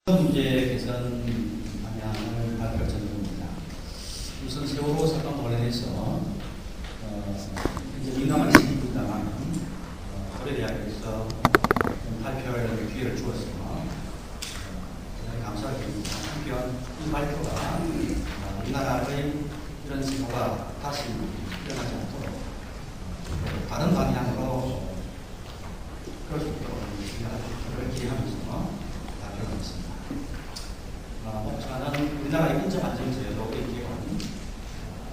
문제 개선 방향을 발표할 전입니다. 우선 세월호 사건 관련해서 이제 민감한 시기입니다만 고려대학에서 발표할 기회를 주어서 대단히 감사를 드립니다. 한편 이 발표가 우리나라의 이런 사고가 다시 일어나지 않도록 다른 방향으로 그럴 수 있도록 생각을 기대하면서 발표하겠습니다. 저는 우리나라의 인적안전제도의 기본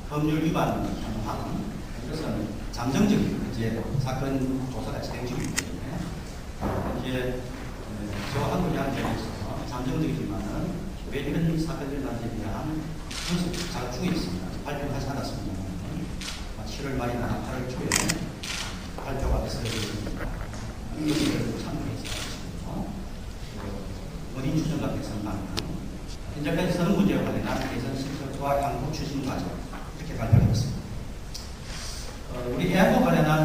법률 위반 현황, 이것은 잠정적인 현재 사건 조사가 진행 중이기 때문에 현재 저와 한국의 한국에서 잠정적이지만은 왜 이런 사건이 일어난지에 대한 분석 작업 중에 있습니다. 발표를 하지 않았습니다만 7월 말이나 8월 초에 발표가 있어야 됩니다. 이것을 참고해서 원인 추정과 개선 방향, 현재까지 서는 문제와 관련한 개선 실적과 양국 추진 과정, 이렇게 발표했습니다. 우리 해양과 관련한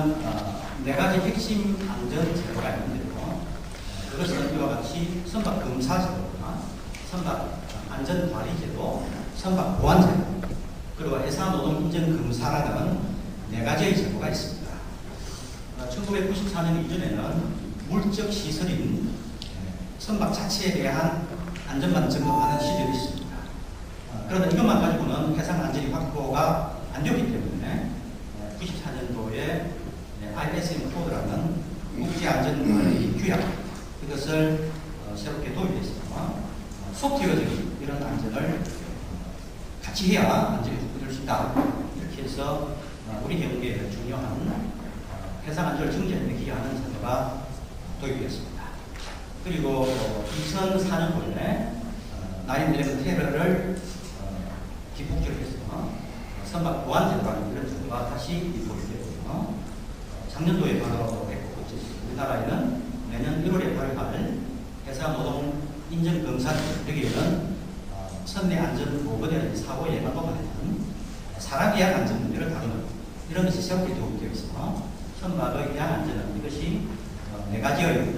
네 가지 핵심 안전 제도가 있는데요. 그것은 이와 같이 선박 검사 제도나 선박 안전 관리 제도, 선박 보안 제도, 그리고 해상 노동 인정 검사라는 네 가지의 제도가 있습니다. 1994년 이전에는 물적 시설인 선박 자체에 대한 안전만 점검하는 시절이 있습니다. 그런데 이것만 가지고는 해상 안전이 확보가 안 되기 때문에 94년도에 ISM 코드라는 국제안전관리 규약, 이것을 새롭게 도입해서 소프트웨어적인 이런 안전을 같이 해야 안전이 확보될 수 있다. 이렇게 해서 우리 경제에 중요한 해상 안전을 증진에 기여하는 제도가 도입되었습니다. 그리고 2004년도에 9/11 테러를 기폭적으로 해서 선박 보안 제도라는 이런 제도가 다시 도입되었고요. 작년도에 바로 했고, 우리나라에는 내년 1월에 발효할 해상 노동 인정 검사 여기에는 선내 안전 보건에 사고 예방과 관련한 사람 해양 안전 문제를 다루는 이런 것이 새롭게 도입되어 있어 선박의 해양 안전은 이것이 네 가지의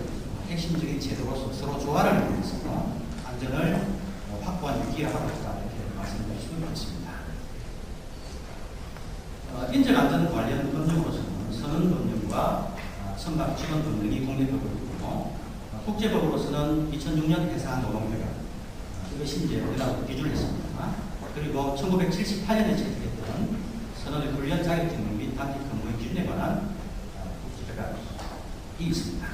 핵심적인 제도로서 서로 조화를 이루면서 안전을 확보하는 기여를 하고 있다, 이렇게 말씀드릴 수 있습니다. 인적안전 관련 법령으로서는 선언법령과 선박 직원 법령이 국내법으로 있고, 국제법으로서는 2006년 해상노동협약, 이것이 이제 우리나라도 기준을 했습니다. 그리고 1978년에 제정됐던 선언의 훈련 자격증 및 단기 근무의 기준에 관한 국제협약이 있습니다.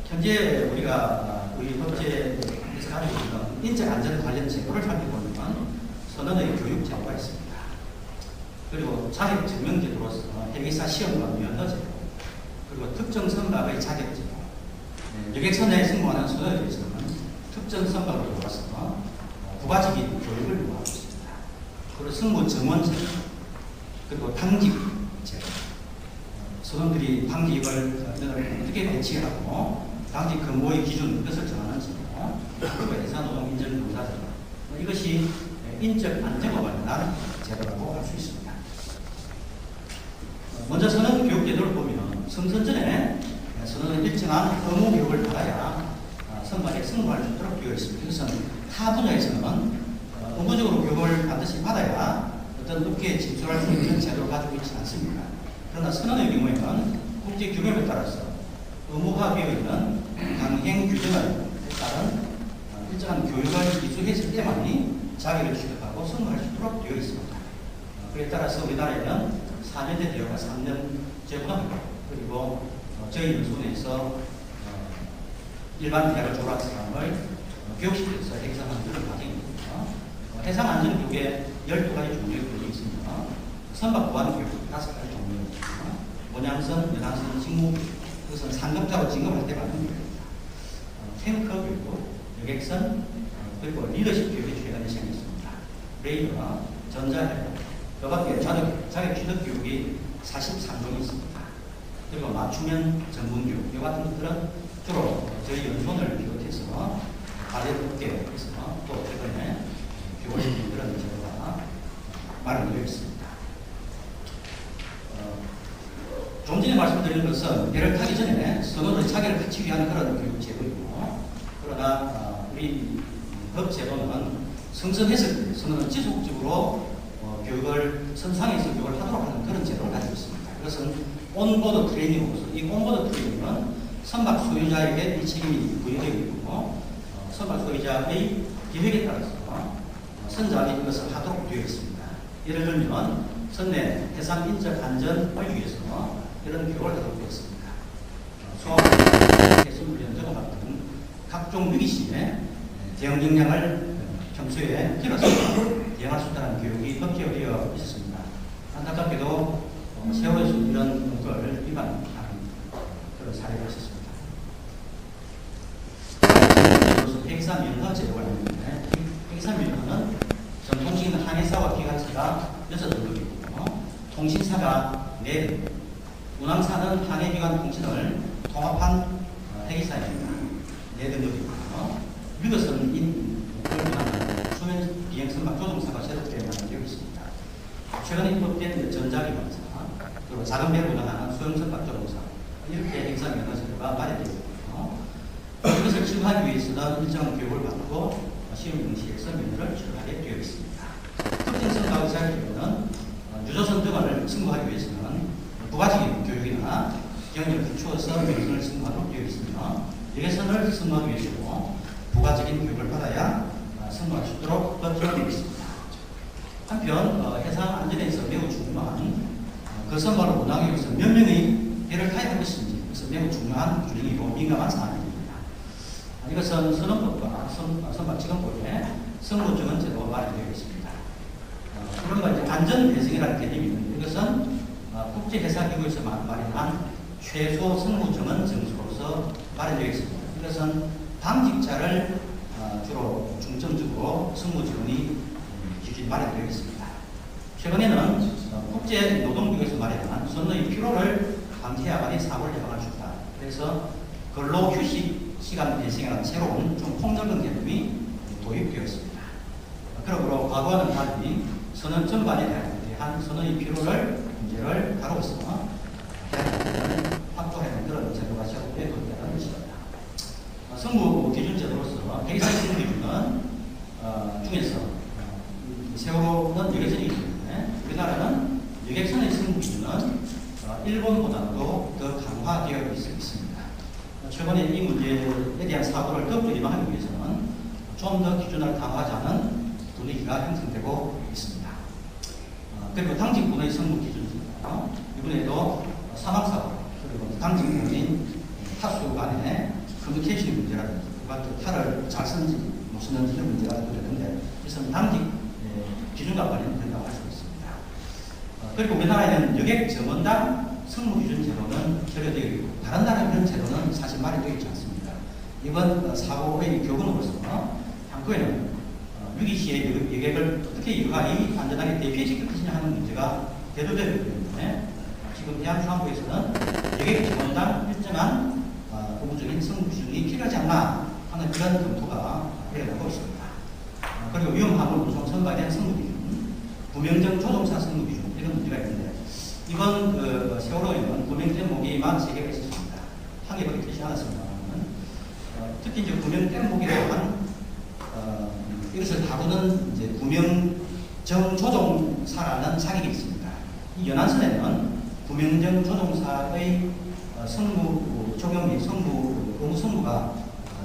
현재 우리가 우리 법제에서 가지고 있는 인적안전 관련 제도를 살펴보면 선언의 교육 제도가 있습니다. 그리고 자격 증명 제도로서 해기사 시험과 면허 제도, 그리고 특정 선박의 자격 제도, 여객선에 승무하는 선언에 대해서는 특정 선박을 돌아서 부가적인 교육을 요구하고 있습니다. 그리고 승무 정원 제도, 그리고 당직 제도, 선원들이 당직을 어떻게 배치하고 당직 근무의 기준, 이것을 정하는 제도, 그리고 해상노동 인정 검사 제도, 이것이 인적 안전과 관련한 제도라고 할 수 있습니다. 먼저 선언 교육 제도를 보면 승선 전에 선원은 일정한 의무 교육을 받아야 선박에 승무할 수 있도록 되어 있습니다. 이것은 타 분야에서는 의무적으로 교육을 반드시 받아야 어떤 업계에 진출할 수 있는 제도를 가지고 있지 않습니다. 그러나 선언의 경우에는 국제 규범에 따라서 의무화되어 있는 강행 규정을 따른 일정한 교육을 이수했을 때만이 자격을 취득하고 승무할 수 있도록 되어 있습니다. 그에 따라서 우리나라에는 4년제 대학과 3년제 고등학교, 그리고 저희 연수원에서 일반 대학을 졸업한 사람을 교육시켜서 해상안전 과정이 있습니다. 해상안전교육에 12가지 종류가 있습니다. 선박보안교육 5가지 종류가 있습니다. 본양선, 연항선, 직무교육, 그것은 상급자로 진급할 때 받는 교육입니다. 탱커 교육, 여객선, 그리고 리더십 교육에 최근에 시행했습니다. 레이더와 전자해력, 그 밖에 자격 취득 교육이 43종이 있습니다. 그리고 맞춤형 전문교육, 이 같은 것들은 주로 저희 연수원을 비롯해서 가정업계에서 또 최근에 교육시킨 그런 제도가 마련되어 있습니다. 좀 전에 말씀드린 것은 배를 타기 전에 선원의 자격을 갖추기 위한 그런 교육 제도이고, 그런 그러나 우리 법 제도는 성선했을 때 선언은 지속적으로 교육을 선상에서 교육을 하도록 하는 그런 제도를 가지고 있습니다. 이것은 온보드 트레이닝으로서 이 온보드 트레이닝은 선박 소유자에게 이 책임이 부여되어 있고 선박 소유자의 기획에 따라서 선장이 이것을 하도록 되어 있습니다. 예를 들면 선내 해상 인적 안전을 위해서 이런 교육을 하도록 되어 있습니다. 수학, 해수훈련 등 같은 각종 위기 시에 대응 역량을 평소에 길어서 대응할 수 있다는 교육이 법제화되어 있었습니다. 안타깝게도 세월에서 이런 것을 위반하는 그런 사례가 있었습니다. 폐기사면허 제도가 있는데 폐기사면허는 전통적인 항해사와 기관사가 6등급이고 통신사가 4등급, 운항사는 항해기관 통신을 통합한 폐기사입니다. 4등급이고 미국에서는 운항하는 수면 비행 선박 조종사가 제도되어 있는 기록이 있습니다. 최근에 입법된 전자기관사 그리고 작은 배를 운항하는 소형 선박 조종사 이렇게 폐기사면허 제도가 마련되어 있고 이것을 취급하기 위해서는 일정한 교육을 받고 시험 응시에서 면허를 취득하게 되어 있습니다. 특정 선박의 자격증은 유조선 등을 승부하기 위해서는 부가적인 교육이나 경력을 갖추어서 면허를 승부하도록 되어 있으며 여객선을 승부하기 위해서도 부가적인 교육을 받아야 승부할 수 있도록 법제되어 있습니다. 한편 해상 안전에서 매우 중요한 그 선박을 운항하기 위해서 몇 명의 배를 타야 할 것인지 그래서 매우 중요한 규정이고 민감한 사안입니다. 이것은 선언법과 선박지원법에 선고증언 제도가 마련되어 있습니다. 그런가 이제 안전배승이라는 개념이 있는데 이것은 국제해사기구에서 마련한 최소 선고증언 증서로서 마련되어 있습니다. 이것은 당직자를 주로 중점적으로 선고증언이 기준이 마련되어 있습니다. 최근에는 국제노동기구에서 마련한 선로의 피로를 방지해야만이 사고를 예방할 수 있다. 그래서 근로휴식 시간 배승이라는 새로운 좀 폭넓은 개념이 도입되었습니다. 그러므로 과거와는 달리 선언 전반에 대한 선언의 필요를 문제를 다루어서 확보하는 그런 제도가 시작되어 있다는 것입니다. 선구 기준 제도로서 폐기사의 선구 기준은 중에서 세월호는 여객선이기 때문에 우리나라는 여객선의 선구 기준은 일본보다도 더 강화되어 있습니다. 최근에 이 문제에 대한 사고를 더욱더 예방하기 위해서는 좀 더 기준을 강화하자는 분위기가 형성되고 있습니다. 그리고 당직군의 선구 기준입니다. 이번에도 사망사고 그리고 당직군인 타수 간의 커뮤니케이션 문제라든지 탈을 잘 쓰는지 못 쓰는지 이런 문제가 되는데 그래서 당직 기준과 관련된다고 할 수 있습니다. 그리고 우리나라에는 여객 점원당 선구 기준 제도는 결여되어 있고 다른 나라 이런 제도는 사실 마련되어 있지 않습니다. 이번 사고의 교훈으로서 한국에는 위기 시에 여객을 어떻게 유가히 안전하게 대피시킬 것이냐 하는 문제가 대두되기 때문에 지금 대한중앙부에서는 여객 점원당 일정한 의무적인 선구 기준이 필요하지 않나 하는 그런 검토가 되어가고 있습니다. 그리고 위험함을 우선 선박에 대한 선구 기준, 구명정 조종사 선구 기준 이런 문제가 있는데 이번 세월호에는 구명 뗏목이만 3개가 있었습니다. 한 개밖에 되지 않았습니다. 특히 이제 구명 뗏목에 대한 이것을 다루는 이제 구명정 조종사라는 자격이 있습니다. 이 연안선에는 구명정 조종사의 선구 적용 및 의무 선구가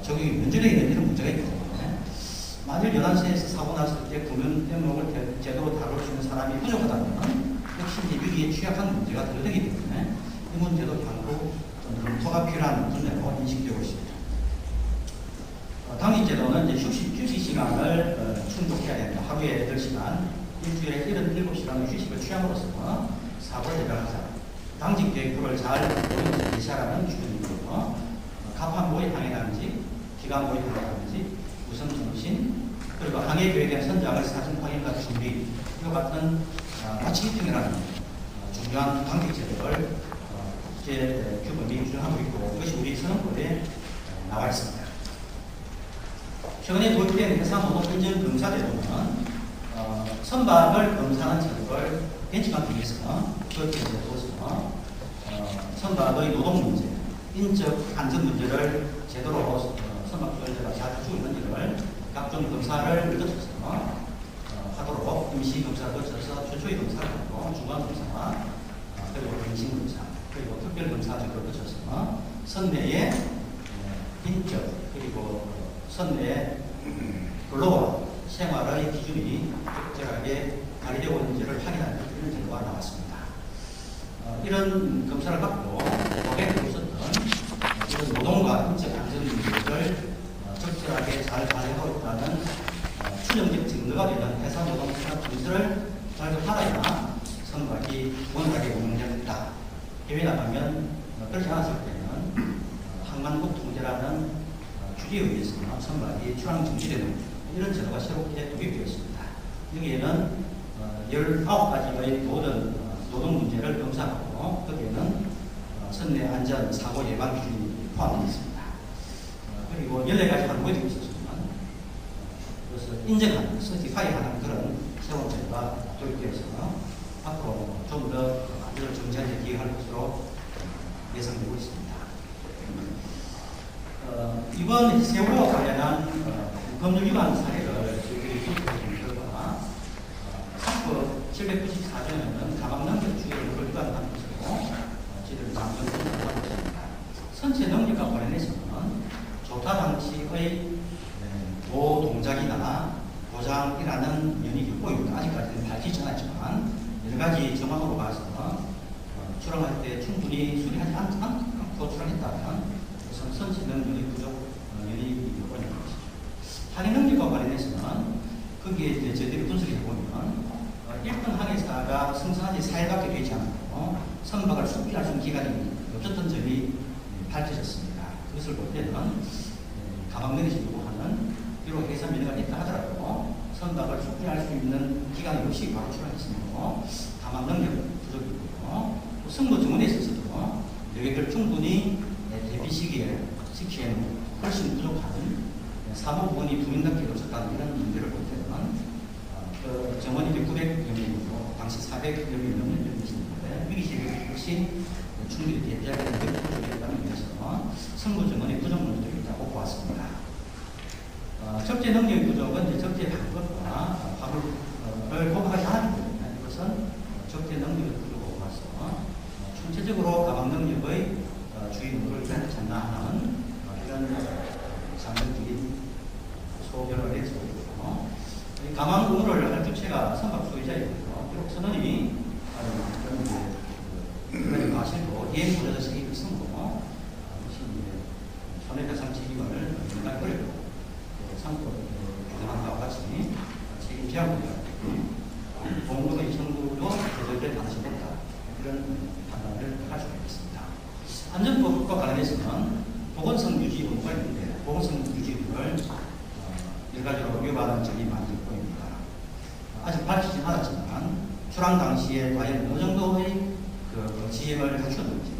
적용이 면제되어 있는 이런 문제가 있기 때문에 만일 연안선에서 사고 났을 때 구명 뗏목을 제대로 다룰 수 있는 사람이 부족하다면 역시 이제 위기에 취약한 문제가 들어되기 때문에 이 문제도 향후 검토가 필요한 문제로 인식되고 있습니다. 당직제도는 이제 휴식 시간을 충족해야 됩니다. 하루에 8시간, 일주일에 77시간의 휴식을 취함으로써 사고를 예방하자. 당직 계획표를 잘 제시하라는 기준이고요. 갑판 모의 항해라든지, 기간 모의 항해라든지, 우선 통신, 그리고 항해 계획에 대한 선장을 사전 확인과 준비, 이와 같은 마치기등이라는 중요한 당직 제도를 국제 규범이 규정하고 있고 이것이 우리 선언법에 나와 있습니다. 최근에 도입된 해상노동인증 검사 제도는 선박을 검사하는 제도를 벤치마킹 위해서 그렇게 제도로서 선박의 노동 문제, 인적 안전 문제를 제대로 선박 조연자가 잘 가지고 있는지를 각종 검사를 거쳐서 하도록 임시 검사를 거쳐서 최초의 검사를 하고 중간 검사 그리고 행신 검사 그리고 특별 검사 등을 거쳐서 선내의 인적 그리고 선내의 근로와 생활의 기준이 적절하게 발휘되고 있는지를 확인하는 이런 결과가 나왔습니다. 이런 검사를 받고 고객으로 있었던 이런 노동과 인적 안전 문제를 적절하게 잘 관리하고 있다는 추정적 증거가 되는 회사 노동 생활 문제를 발견하여야 선박이 원활하게 운영되었다. 해외 나가면 그렇지 않았을 때는 항만국 통제라는 규제에 의해서 선박이 출항 중지되는 이런 제도가 새롭게 도입되었습니다. 여기에는 19가지의 모든 노동 문제를 검사하고 거기에는 선내 안전 사고 예방 기준이 포함되어 있습니다. 그리고 14가지 항목이 되어 있었지만 그래서 인정하는, 서티파이하는 그런 새로운 제도가 도입되어서 앞으로 좀 더 안전을 정착에 기여할 것으로 예상되고 있습니다. 이번 세월호 관련한 법률 위반 사례를 저희들이 분석해 본 결과 사법 794조에는 가망능력 주의를 위반한 것으로 저희들 장전 분석하고 있습니다. 선체 능력과 관련해서는 조타 방식의 동작이나 보장이라는 연이 겪고 있다. 아직까지는 밝히지 않았지만 여러 가지 정황으로 봐서 출항할 때 충분히 수리하지 않고 출항했다면 선체 능력이 부족 연이 겪고 있는 것이죠. 항해 능력과 관련해서는 거기에 이제 저희들이 분석해 보면 1등 항해사가 승선한 지 4일밖에 되지 않고 선박을 숙지할 수 있는 기간이 없었던 점이 밝혀졌습니다. 그것을 볼 때는 가망능력이 요구하는 비록 해상 면허가 있다 하더라도 선박을 숙지할 수 있는 기간이 없이 바로 출항했으므로 가망능력 부족이고 승무 증원에 있어서도 여객을 충분히 대비 시기에는 훨씬 부족한 사무 부분이 부인답게 없었다는 이런 문제를 볼 때는 그 정원이 900명이고 당시 400명이 넘는 것인데 위기시기에 훨씬 충분히 대비하게 되는 부족했다는 의미에서 승무 정원의 부족 문제도 있다고 보았습니다. 적재 능력의 부족은 이제 적재 방법과 화물을 고가하지 않기 때문에 이것은 적재 능력의 부족으로 봐서 총체적으로 가방 능력의 주인을 찾나 하는 이런 상징적인 소견을 내서 있고 가방 운을 할 주체가 선박 소유자이고요. 비록 선원이 그런 과실도 예행부에서 책임을 쓰고 손해배상 책임을 연간 어렵고 상법 규정한 바와 같이 책임 제한을 공동의 청구도 제절될 가능성이 높다. 이런 판단을 할 수가 있습니다. 안전법과 관련해서는 보건성 유지 의무가 있는데 보건성 유지 의무를 여러 가지로 위반하는 점이 많이 보입니다. 아직 밝히진 않았지만 출항 당시에 과연 어느 정도의 그 지형을 갖추었는지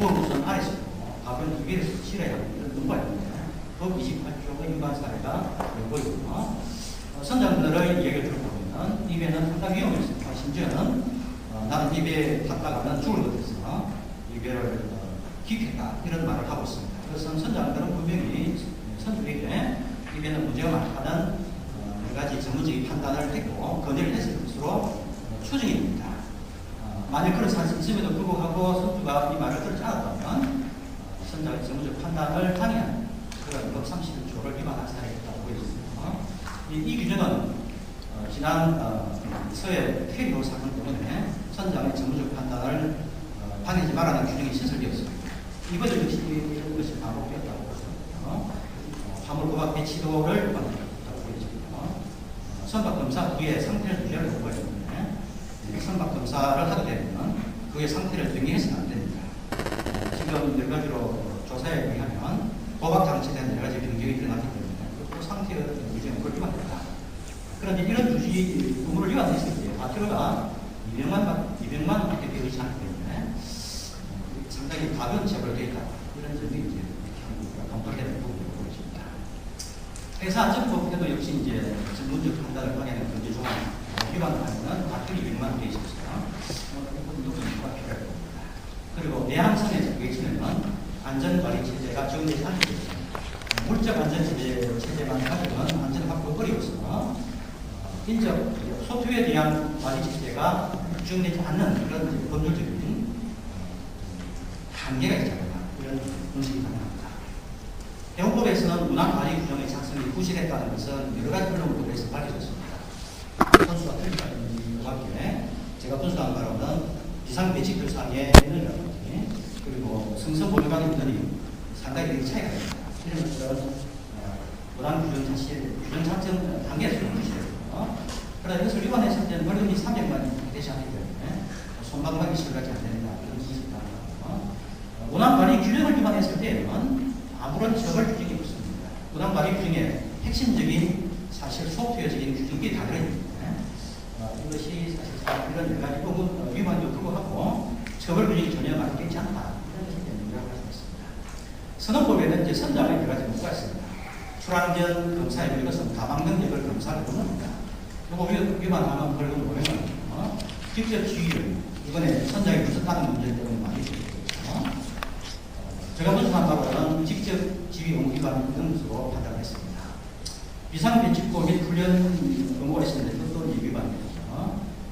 무엇은 아래서도 가변 위에서 실해야 하는 이런 의무가 있는데 법 28조의 위반 사례가 보이고요. 선장들의 이야기를 들어보면 입에는 상당히 위험했습니다. 심지어는 나는 입에 탔다가는 죽을 것 같아서 입에를 기피했다 이런 말을 하고 있습니다. 그래서 선장들은 분명히 선주에게 입에는 문제가 많다는 여러 가지 전문적인 판단을 했고 건의를 했을 것으로 추정이 됩니다. 만약 그런 사실이 있음에도 불구하고 선주가 이 말을 듣지 않았다면 선장의 전문적 판단을 항의하는 그런 법 31조를 위반한 사례가 있다고 보여집니다. 이 규정은 지난 서해 페리오 사건 때문에 선장의 전문적 판단을 방해하지 말라는 규정이 신설되었습니다. 이번에 역시 이런 것이 반복되었다고 보여집니다. 화물 고박 배치도를 위반했다고 보여집니다. 선박 검사 후에 상태를 유지하는 경우가 있는데 선박 검사를 하게 되면 그의 상태를 등기해서는 안 됩니다. 지금 여러 가지로 조사에 의하면 고박 장치된 여러 가지 변경이 일어났기 때문에 그 상태의 유지는 그걸 위반했다. 그런데 이런 주지 의무를 위반했을 때 과태료가 200만 원밖에 되지 않기 때문에 상당히 가벼운 처벌되어 있다. 이런 점이 이제 검토되는 부분으로 보여집니다. 회사 안전법에도 역시 이제 전문적 판단을 방해하는 금지 조항 위반하면 과태료 200만 원 되어 있습니다. 이건 누구가 필요할 겁니다. 그리고 내항선에서 외치는 안전관리 체제가 적용되지 않기 때문에 물적 안전지대 체제만 가지고는 안전 확보 어려워서 인적 소투에 대한 관리 체제가 규정되지 않는 그런 법률적인 한계가 있잖아요. 이런 분석이 가능합니다. 대법원에서는 문항관리 규정의 작성이 부실했다는 것은 여러 가지 언론 보도에서 밝혀졌습니다. 선수가 틀렸다는 이유와 함께 제가 분석한 바로는 비상배치표상의 에너지라든지 그리고 성서보조관의 인원이 상당히 차이가 있습니다. 이런 것들은 문항 규정 자체 단계에서 부실해요. 그러나 이것을 위반했을 때는 벌금이 300만 원이 되지 않기 때문에 손방망이 실각이 안 된다. 이런 기술이 있다. 문항관리 규정을 위반했을 때는 아무런 처벌 규정이 없습니다. 문항관리 규정의 핵심적인 사실 소프트웨어적인 규정이 다 들어있는데 이것이 사실 이런 여러 가지 위반도 불구하고 처벌 규정이 전혀 마련되지 않다. 이런 것이 문제라고 할 수 있습니다. 선언법에는 이제 선장의 여러 가지 문구가 있습니다. 출항전 검사의 이것은 다방 능력을 검사를 보는다. 이거 위반하면 벌금 500만 원. 직접 지휘를 이번에 선장이 부족하는 문제 때문에 많이 있거든요. 제가 분석한 바로는 직접 지휘 의무 위반 등수로 판단했습니다. 비상배치법 및 훈련 의무가 있었는데 그것도 위반입니다.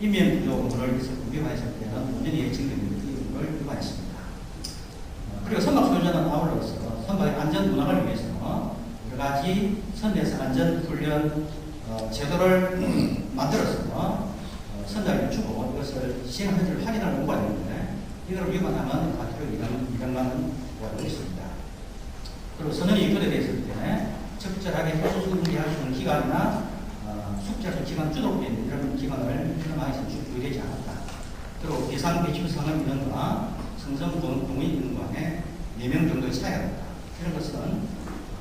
인면 부족 의무를 위반했을 때는 문제는 예측됩니다. 이 의무를 위반했습니다. 그리고 선박 소유자는 아울러서 선박의 안전 운항을 위해서 여러 가지 선내에서 안전 훈련 제도를 만들어서 선장을 주고 이것을 시행하는지를 확인하는 의무가 있는데 이걸 위반하면 과태료 200만 원 부과되고 있습니다. 그리고 선언이 입건되었을 때 적절하게 해소 준비할 수 있는 기간이나 숙지할 수 있는 기간 주도돼 있는 이런 기간을 현황에서 주의되지 않았다. 그리고 비상배치상의 인원과 성성동의 인원 간에 4명 정도의 차이가 있다. 이런 것은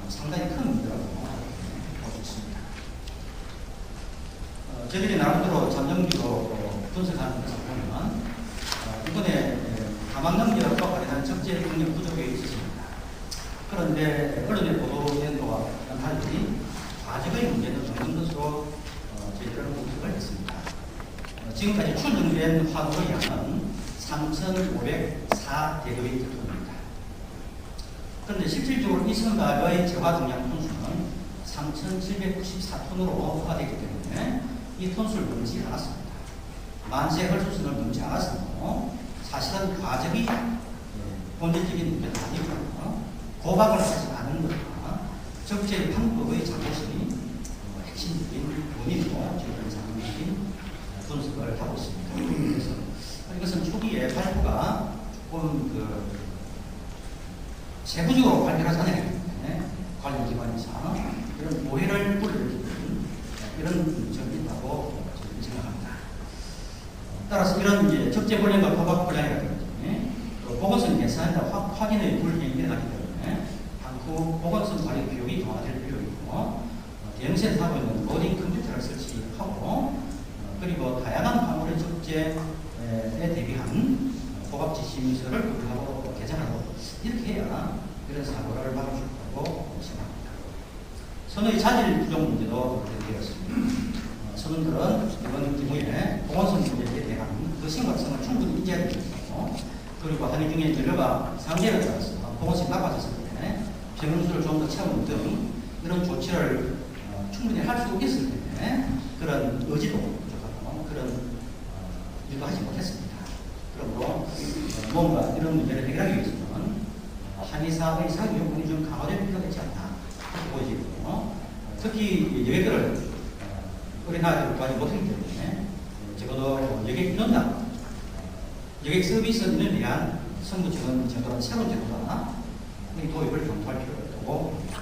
상당히 큰 문제라고 볼 수 있습니다. 저희들이 나름대로 잠정기로 분석하는 것을 보면 이번에 가망능력을 발휘하는 적재 능력 부족에 있었습니다. 그런데 언론에 보도된 것과 달리 과적의 문제는 없는 것으로 저희들은 분석을 했습니다. 지금까지 출정된 화도의 양은 3,504 대교의 톤입니다. 그런데 실질적으로 이 선박의 재화 동량 톤수는 3,794톤으로 허가되기 때문에 이 톤수를 넘지 않았습니다. 만세 헐수선을 넘지 않았으므로 사실은 과적이 본질적인 문제는 아니고 고박을 하지 않은 것과 적재 방법의 잘못이 핵심적인 원인으로 저희들은 장기적인 분석을 하고 있습니다. 그래서 이것은 초기에 발표가 조금 세부적으로 발표하지 않았기 때문에 관련기관에서 이런 오해를 불러일으키는 이런 점이 있다고 저는 생각합니다. 따라서 이런 이제 적재 분량과 고박 분량이라든지 보건성 계산과 확인의 불행이 일어나기 때문에 한국 보건성 관리 교육이 강화될 필요가 있고 대형세를 하고 있는 모든 컴퓨터를 설치하고 그리고 다양한 화물의 적재에 대비한 고박 지침서를 구비하고 개정하고 이렇게 해야 이런 사고를 막을 수 있다고 생각합니다. 선의 자질 부족 문제도 되었습니다. 선원들은 이번 기무에 보건성 문제에 대한 그 심각성을 충분히 인지하기 위해서 그리고 한해 중에 연료가 상계를 따라서 보건성이 나빠졌을 때 병원수를 좀 더 채우는 등 이런 조치를 충분히 할 수 있을 때 그런 의지도 부족하고 그런 일도 하지 못했습니다. 그러므로 뭔가 이런 문제를 해결하기 위해서는 한의사의 사용 요건이 좀 강화될 필요가 있지 않나 보여지고 특히 여객들을 어린아이들 구하지 못하기 때문에 적어도 여객 인원당 여객 서비스인을 위한 선부 지원 제도는 새로운 제도다. 도입을 검토할 필요가 있다고 봅니다.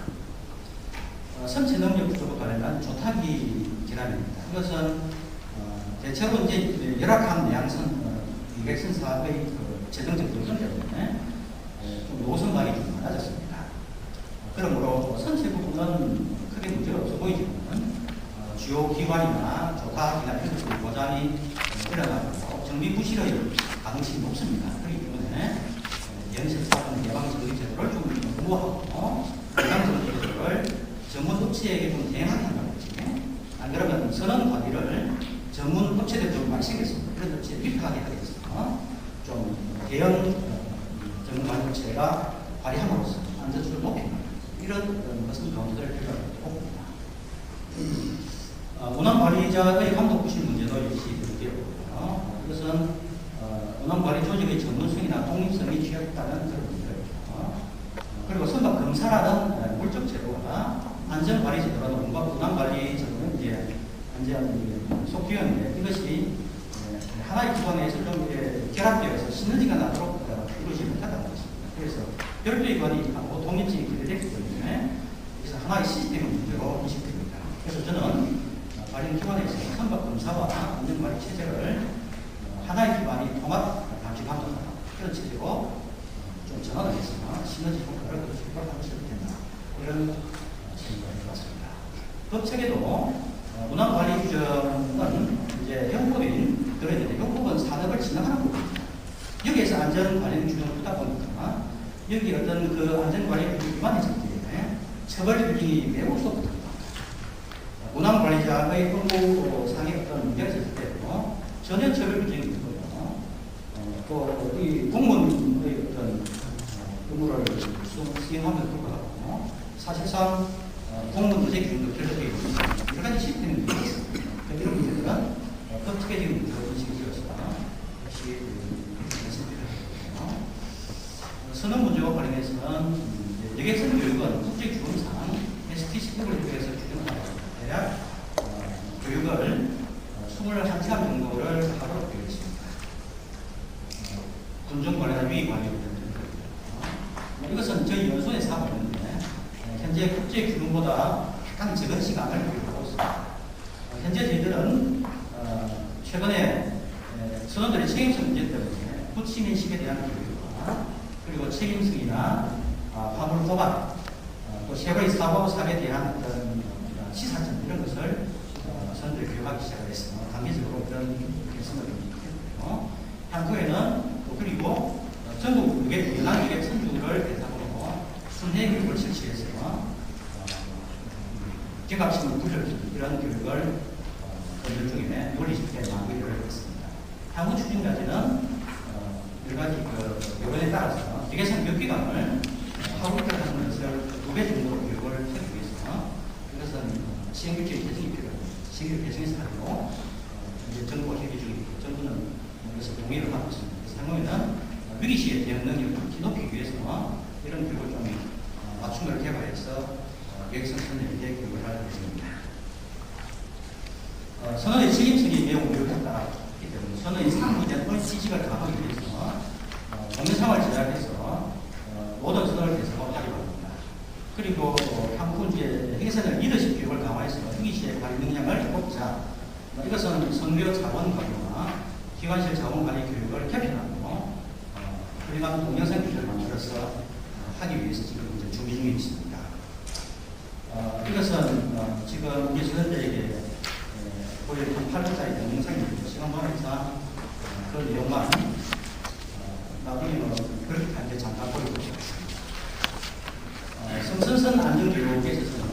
선체 능력 부족과 관련한 조타기 질환입니다. 이것은 대체로 이제 열악한 내양선 여객선 사업의 재정적 요건 때문에 좀 노선방이 좀 많아졌습니다. 그러므로 선체 부분은 크게 문제가 없어 보이지만 주요 기관이나 조타기나 이런 것들 고장이 일어나고 정비 부실의 가능성이 높습니다. 그렇기 때문에 연쇄 사건 예방 정비 제도를 좀 공부하고 예방 정비 제도를 전문 업체에게 좀 대행하게 한다고 했지. 안 그러면 선언 관리를 전문 업체들 좀 많이 생겼습니다. 그런 업체에 위탁하게 하겠습니다. 좀 대형 전문 관리 업체가 발휘함으로써 안전수를 높인다. 이런 이런 것은 검토될 필요가 있습니다. 운항관리자의 감독부실 문제도 역시 있고요. 이것은 운항관리 조직의 전문성이나 독립성이 취약하다는 그런 문제가 있고, 그리고 선박 검사라는 물적 제도가 안전관리 제도라는 운항관리 제도는 이제 안전 속기관인데 이것이 하나의 기관에서 좀 결합되어서 시너지가 나도록 이루어지지 못하다는 것입니다. 그래서 별도의 기관이 하고 독립적인 기관이 때문에 그래서 하나의 시스템의 문제로 인식됩니다. 그래서 저는 관련 기관에서 선박 검사와 안전관리 체제를 하나의 기관이 통합 감시 감독하는 그런 체제로 좀 전환을 해서 시너지 효과를 얻을 수 있도록 하면 좋겠다. 이런 생각을 해봤습니다. 법책에도 운항관리 규정은 이제 형법인 들어야 되는데 형법은 산업을 진행하는 부분입니다. 여기에서 안전관리 규정을 두다 보니까 여기 어떤 그 안전관리 기관의 전제에 처벌 규정이 매우 소극합니다. 운항관리자의 업무상의 어떤 문제가 있을 때도 전혀 처벌 규정이 있고요. 또 이 공무원의 어떤 업무를 수행함에도 불구하고 사실상 공무원 노제 규정도 결정되어 있는 여러 가지 시스템이 있습니다. 이런 문제들은 법체계적인 문제로 인식이 되어서 역시 말씀드리겠고요. 선언 문제와 관련해서는 여객선 교육은 국제규범상 ST-15를 통해서 규정하고 대략 교육을 21시간 정도를 하도록 되어 있습니다. 군정 관련한 위기 관리를 드립니다. 이것은 저희 연수원에서 하고 있는데 현재 국제 규정보다 약간 적은 시간을 교육하고 있습니다. 현재 저희들은 최근에 선원들의 책임성 문제 때문에 부친인식에 대한 교육과 그리고 책임성이나 화물 도박 또 세월의 사고 사고에 대한 어떤 시사점 이런 것을 선원들이 교육하기 시작을 했습니다. 단기적으로 그런 개선을 했고요. 향후에는 그리고 전국 연안 유객 선주를 대상으로 순회 교육을 실시해서 경각심을 굴려주는 이런 교육을 건설 중에 논리식에 마무리를 했습니다. 향후 추진까지는 여러 가지 요건에 따라서 유객선 교육기간을 하루이틀 하는 것을 2배 정도로 교육을 하기 위해서 이것은 시행규칙 개정이 필요합니다. 시행규칙 개정에서 하고 이제 정부가 협의 중이고 정부는 이것을 동의를 하고 있습니다. 그래서 향후에는 위기시에 대응 능력을 높이기 위해서 이런 교육을 좀 맞춤을 개발해서 유객선 선생님에게 교육을 할 예정입니다. 선언의 책임성이 매우 유효했다기 때문에 선언의 상부제의 지식을 강화하기 위해서 동영상을 제작해서 모든 선언을 대상으로 하려고 합니다. 그리고 향후 이제 회계선의 리더십 교육을 강화해서 위기시의 관리 능력을 높자 이것은 선교 자원 관리와 기관실 자원 관리 교육을 개편하고 훌륭한 동영상 기술을 만들어서 하기 위해서 지금 이제 준비 중에 있습니다. 이것은 지금 우리 선생님들에게 보여준 8분짜리 동영상입니다. 시간 관계상 그 내용만 나중에는 그렇게 한데 잠깐 보여드리겠습니다. 성선선 안전교육에 있어서는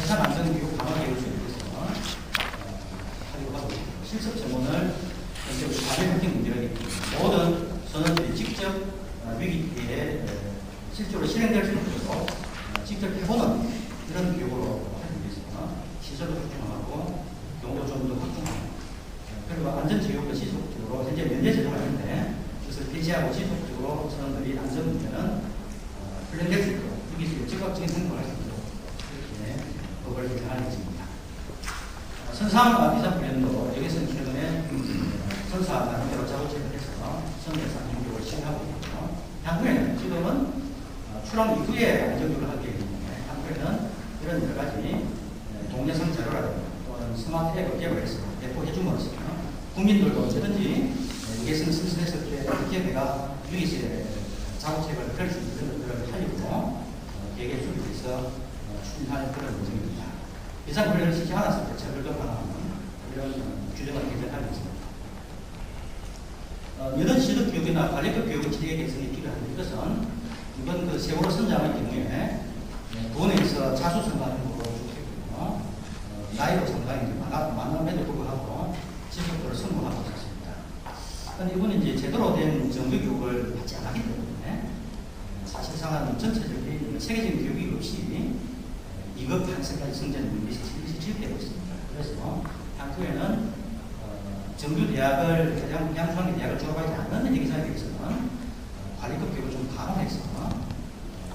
해상 안전교육 강화 교육에 대해서 하려고 하고 실습 전문을 현재 가벼운 문제가 있기 때문에 모든 선원들이 직접 위기에 실제로 실행될 수 있도록 직접 해보는 이런 교육으로 하기 위해서 시설도 확충하고 경우도 좀 더 확충하고 그리고 안전지역도 지속적으로 현재 면제 제도가 있는데 그것을 폐지하고 지속적으로 선원들이 안전 문제는 훈련될 수 있도록 위기수에 적극적인 행동을 할 수 있도록 이렇게 법을 개정하는 것입니다. 선상 비상 훈련도 여기서는 최근에 선사 나름대로 작업체를 해서 선에서 안전교육을 시행하고 있고요. 향후에는 지금은 출항 이후에 안전교육을 하기 때문에 향후에는 이런 여러 가지 동영상 자료라든가 또는 스마트 앱을 개발해서 배포해 줌으로써 국민들도 언제든지 유객선 승선했을 때 어떻게 내가 유기실에 작업체를 펼 수 있는 것들을 하려고 계획에 준비해서 추진하는 그런 문제입니다. 비상훈련을 시키지 않았을 때 처벌도 강화하는 이런 규정을 개정하고 있습니다. 여러 시급 교육이나 관리급 교육의 체계 개선이 필요한데 이것은 이번 그 세월호 선장의 경우에 본회에서 자수 선발하는 것으로 주겠고요. 나이도 상당히 많음에도 불구하고 지속적으로 성공하고 있습니다. 그런데 이번에 이제 제대로 된 정규 교육을 받지 않았기 때문에 사실상은 전체적인 체계적인 교육이 없이 2급 학생까지 성장하는 것이 지속되고 있습니다. 그래서 향후에는 정규대학을, 양중학교 대학을 졸업하지 않는 대기사에 대해서는 관리급 교육을 좀 강화해서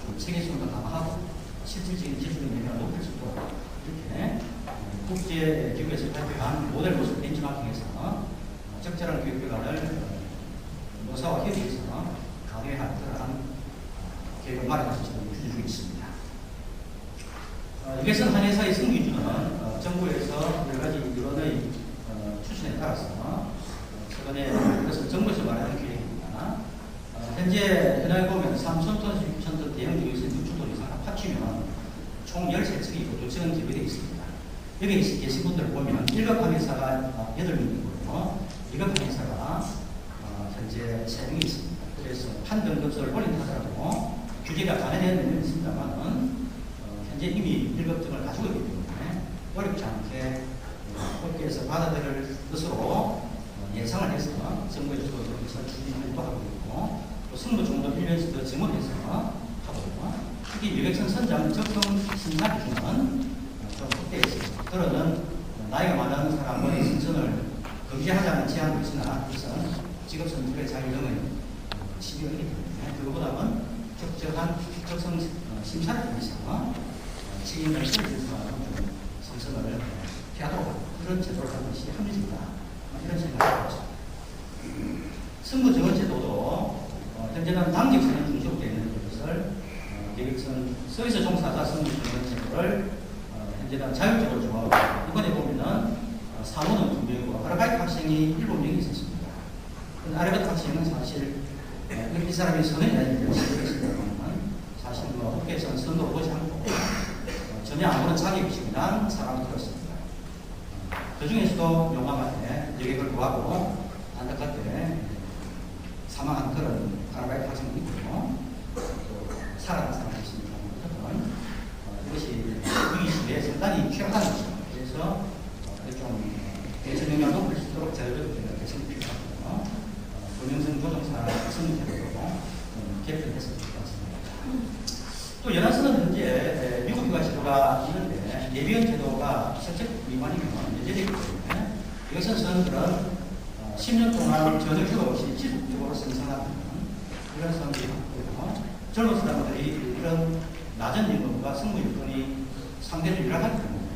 좀 체계성도 강화하고 실질적인 기술의 능력을 높일 수 있도록 이렇게 국제 기구에서 발표한 모델 모습 벤치마킹에서 적절한 교육 기관을 노사와 협의해서 강화할 그러한 계획을 마련해서 지금 추진 중에 있습니다. 이것은 한 회사의 승리 기준은 정부에서 여러 가지 이론의 추진에 따라서 최근에 이것은 정부에서 마련한 계획입니다. 현재 현황에 보면 3,000톤, 6,000톤 대형 기업에서 6,000톤 이상 합치면 총 13층이고 2층은 기부되어 있습니다. 여기 계신 분들을 보면 1급 항해사가 8명이고요. 2급 항해사가 현재 3명이 있습니다. 그래서 판등급수를 올린다 하더라도 규제가 관해되는 있습니다만 현재 이미 1급증을 가지고 있기 때문에 어렵지 않게 업계에서 받아들일 것으로 예상을 해서 정부에서도 여기서 추진을 하고 있고 또 승부 정도 1년씩 더 증원해서 하고 특히 유격선 선장 적성 심사 기준은 좀 확대해 있습니다. 그러는 나이가 많은 사람의 선선을 금지하자는 제한도 있으나 이것은 직업 선택의 자유등의 시비이기 때문에 그거보다는 적절한 적성 심사를 통해서 책임을 실어주면서 좀 선선을 피하도록 그런 제도를 하는 것이 합리적이다. 이런 생각을 하고 있습니다. 승부 지원 제도도 현재는 당직선이 중심으로 되어 있는 것을 계획선 서비스 종사자 승부 지원 제도를 현재는 자율적으로 정하고 이번에 보면은 사무는 2명이고 아르바이트 학생이 7명이 있었습니다. 아르바이트 학생은 사실 이 사람이 선언이 아니라 시도했습니다만 사실 업계에서는 선도 보지 않고 전혀 아무런 자격이 없이 난 사람을 들었습니다. 그 중에서도 용감하게 여객을 구하고 안타깝게 사망한 그런 아르바이트 학생도 있고 또 살아난 사람이 있습니다. 이것이 위기 시대에 상당히 취약한 것입니다. 그래서 좀 대선 영향을 높일 수 있도록 제도적 개선이 필요하고요. 금융성 조정사 승리제도도 개편했으면 좋겠습니다. 또 연합선은 현재 미국 휴가 제도가 있는데 예비원 제도가 실적 미만이면 예제되기 때문에 이것은 선들은 10년 동안 전혀 휴가 없이 지속적으로 생산하는 이런 선들이 있고요. 젊은 사람들이 이런 낮은 임금과 승무 요건이 상대적으로 유리하기 때문에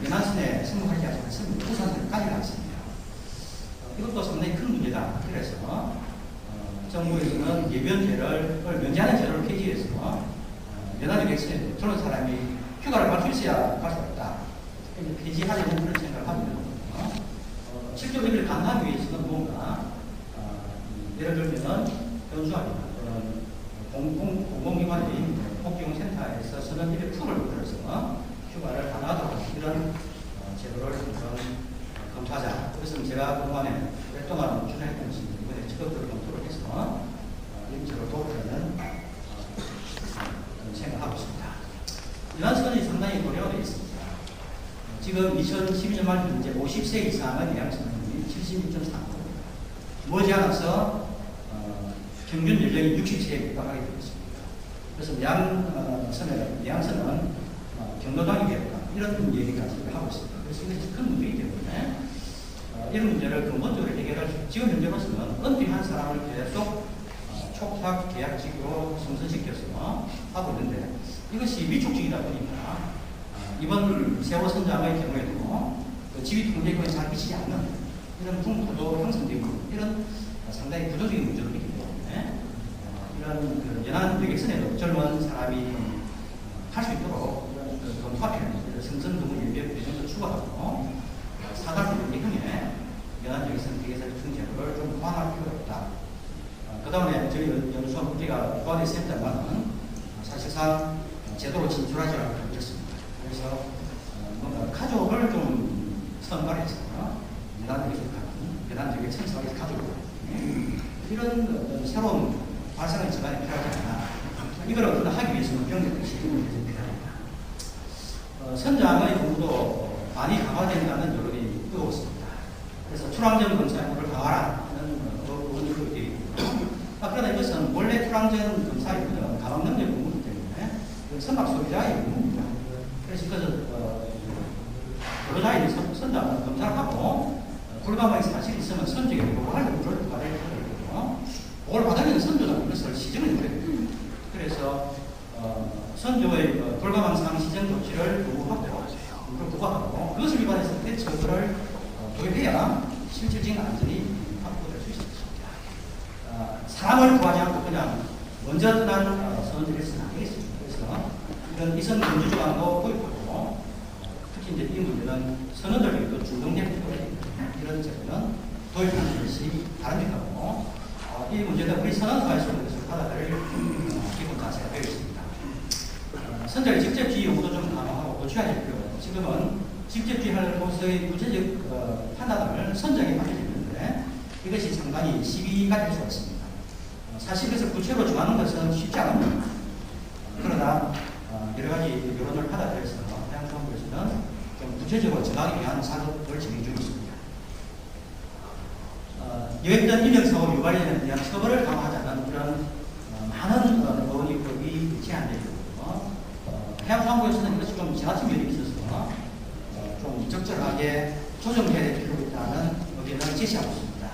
연합선에 승무하지 않으면 부산을 가지 않습니다. 이것도 상당히 큰 문제다. 그래서 정부에서는 예비원제를 면제하는 제도를 폐지해서 연합 객선에도 저런 사람이 휴가를 갈 수 있어야 갈 수 없다. 폐지하려는 그런 생각을 하고 있는 거거든요. 실제로 이걸 강화하기 위해서는 뭔가 예를 들면 연수학이나 공공기관인 복지용센터에서 선언일의 풀을 만들어서 휴가를 강화하도록 이런 제도를 검토하자. 그래서 제가 그동안에 오랫동안 추진했던 것이 이번에 직업적으로 검토를 해서 임시로 도입하는 생각하고 있습니다. 연합선이 상당히 고려되어 있습니다. 지금 2012년 말 현재 50세 이상의 예약선이 76.3%. 머지않아서 평균 연령이 60세에 육박하게 되어 있습니다. 그래서 예양선은 경로당이 되었다. 이런 얘기가 지금 하고 있습니다. 그래서 이것이 큰 문제이기 때문에 이런 문제를 근본적으로 해결할 지금 현재로서는 은퇴한 사람을 계속 촉탁 계약직으로 성선시켜서 하고 있는데 이것이 위촉직이다 보니까 이번 세월 선장의 경우에도 그 지위 통제권이 잘 미치지 않는 이런 풍토도 형성되고 이런 상당히 구조적인 문제도 있기 때문에 이런 그 연한 여객선에도 젊은 사람이 할 수 있도록 이런 검토하는 성선 근무 연계 배정도 추가하고 사단법 예금에 연한 여객선 대개사의 통제를 좀 보완할 필요가 있다. 그 다음에 저희 연수원 우리가 보완에 있습니다만 사실상 제도로 진출하지 않고 있었습니다. 그래서 뭔가 가족을 좀 선발해서 연한적인 천사의 가족을 이런 새로운 발상의 전환이 필요하지 않나. 이걸 어떤 하기 위해서는 병력의 시스템을 필요합니다. 선장의 공부도 많이 강화된다는 여론이 뜨거웠습니다. 그래서 출항전 검사를 강화하라는 의원이 되어 있고요. 그러나 이것은 원래 출항전 검사이고는 강압 능력 공부이기 때문에 선박 소비자의 의무입니다. 그래서 근로자인 선장은 검사를 하고 불가망의 사실이 있으면 선적에 보고할 의무를 받아야 되거든요. 그걸 받으면 선조는 그것을 시정을 해야 됩니다. 그래서 선조의 불가망상 시정 조치를 부과하고 그것을 위반해서 대처를 도입해야 실질적인 안전이 확보될 수 있습니다. 사람을 구하지 않고 그냥 먼저 떠난 선원들이 있으면 안 되겠습니다. 그래서 이런 이선 민주조항도 도입하고 특히 이제 이 문제는 선원들에게도 중동된 필요가 있습니다. 이런 제도는 도입하는 것이 바람직하고 이 문제는 우리 선언사에서 것을 받아들일 기본 자세가 되어 있습니다. 선장의 직접주의 요구도 좀 강화하고 고쳐야 될 필요가 있고 지금은 직접주의할 곳의 구체적 판단을 선장에 맡겨져 있는데 이것이 상당히 시비가 될 수가 있습니다. 사실 그래서 구체로 정하는 것은 쉽지 않습니다. 그러나 여러 가지 여론을 받아들여서 해양수산부에서는 좀 구체적으로 정하기 위한 작업을 진행 중에 있습니다. 여액전 인력사고 유발에 대한 처벌을 강화하자는 그런 많은 의원입법이 제한되어 있고 해양수산부에서는 이것이 좀 지나친 면이 있어서 좀 적절하게 조정해야 될 필요가 있다는 의견을 제시하고 있습니다.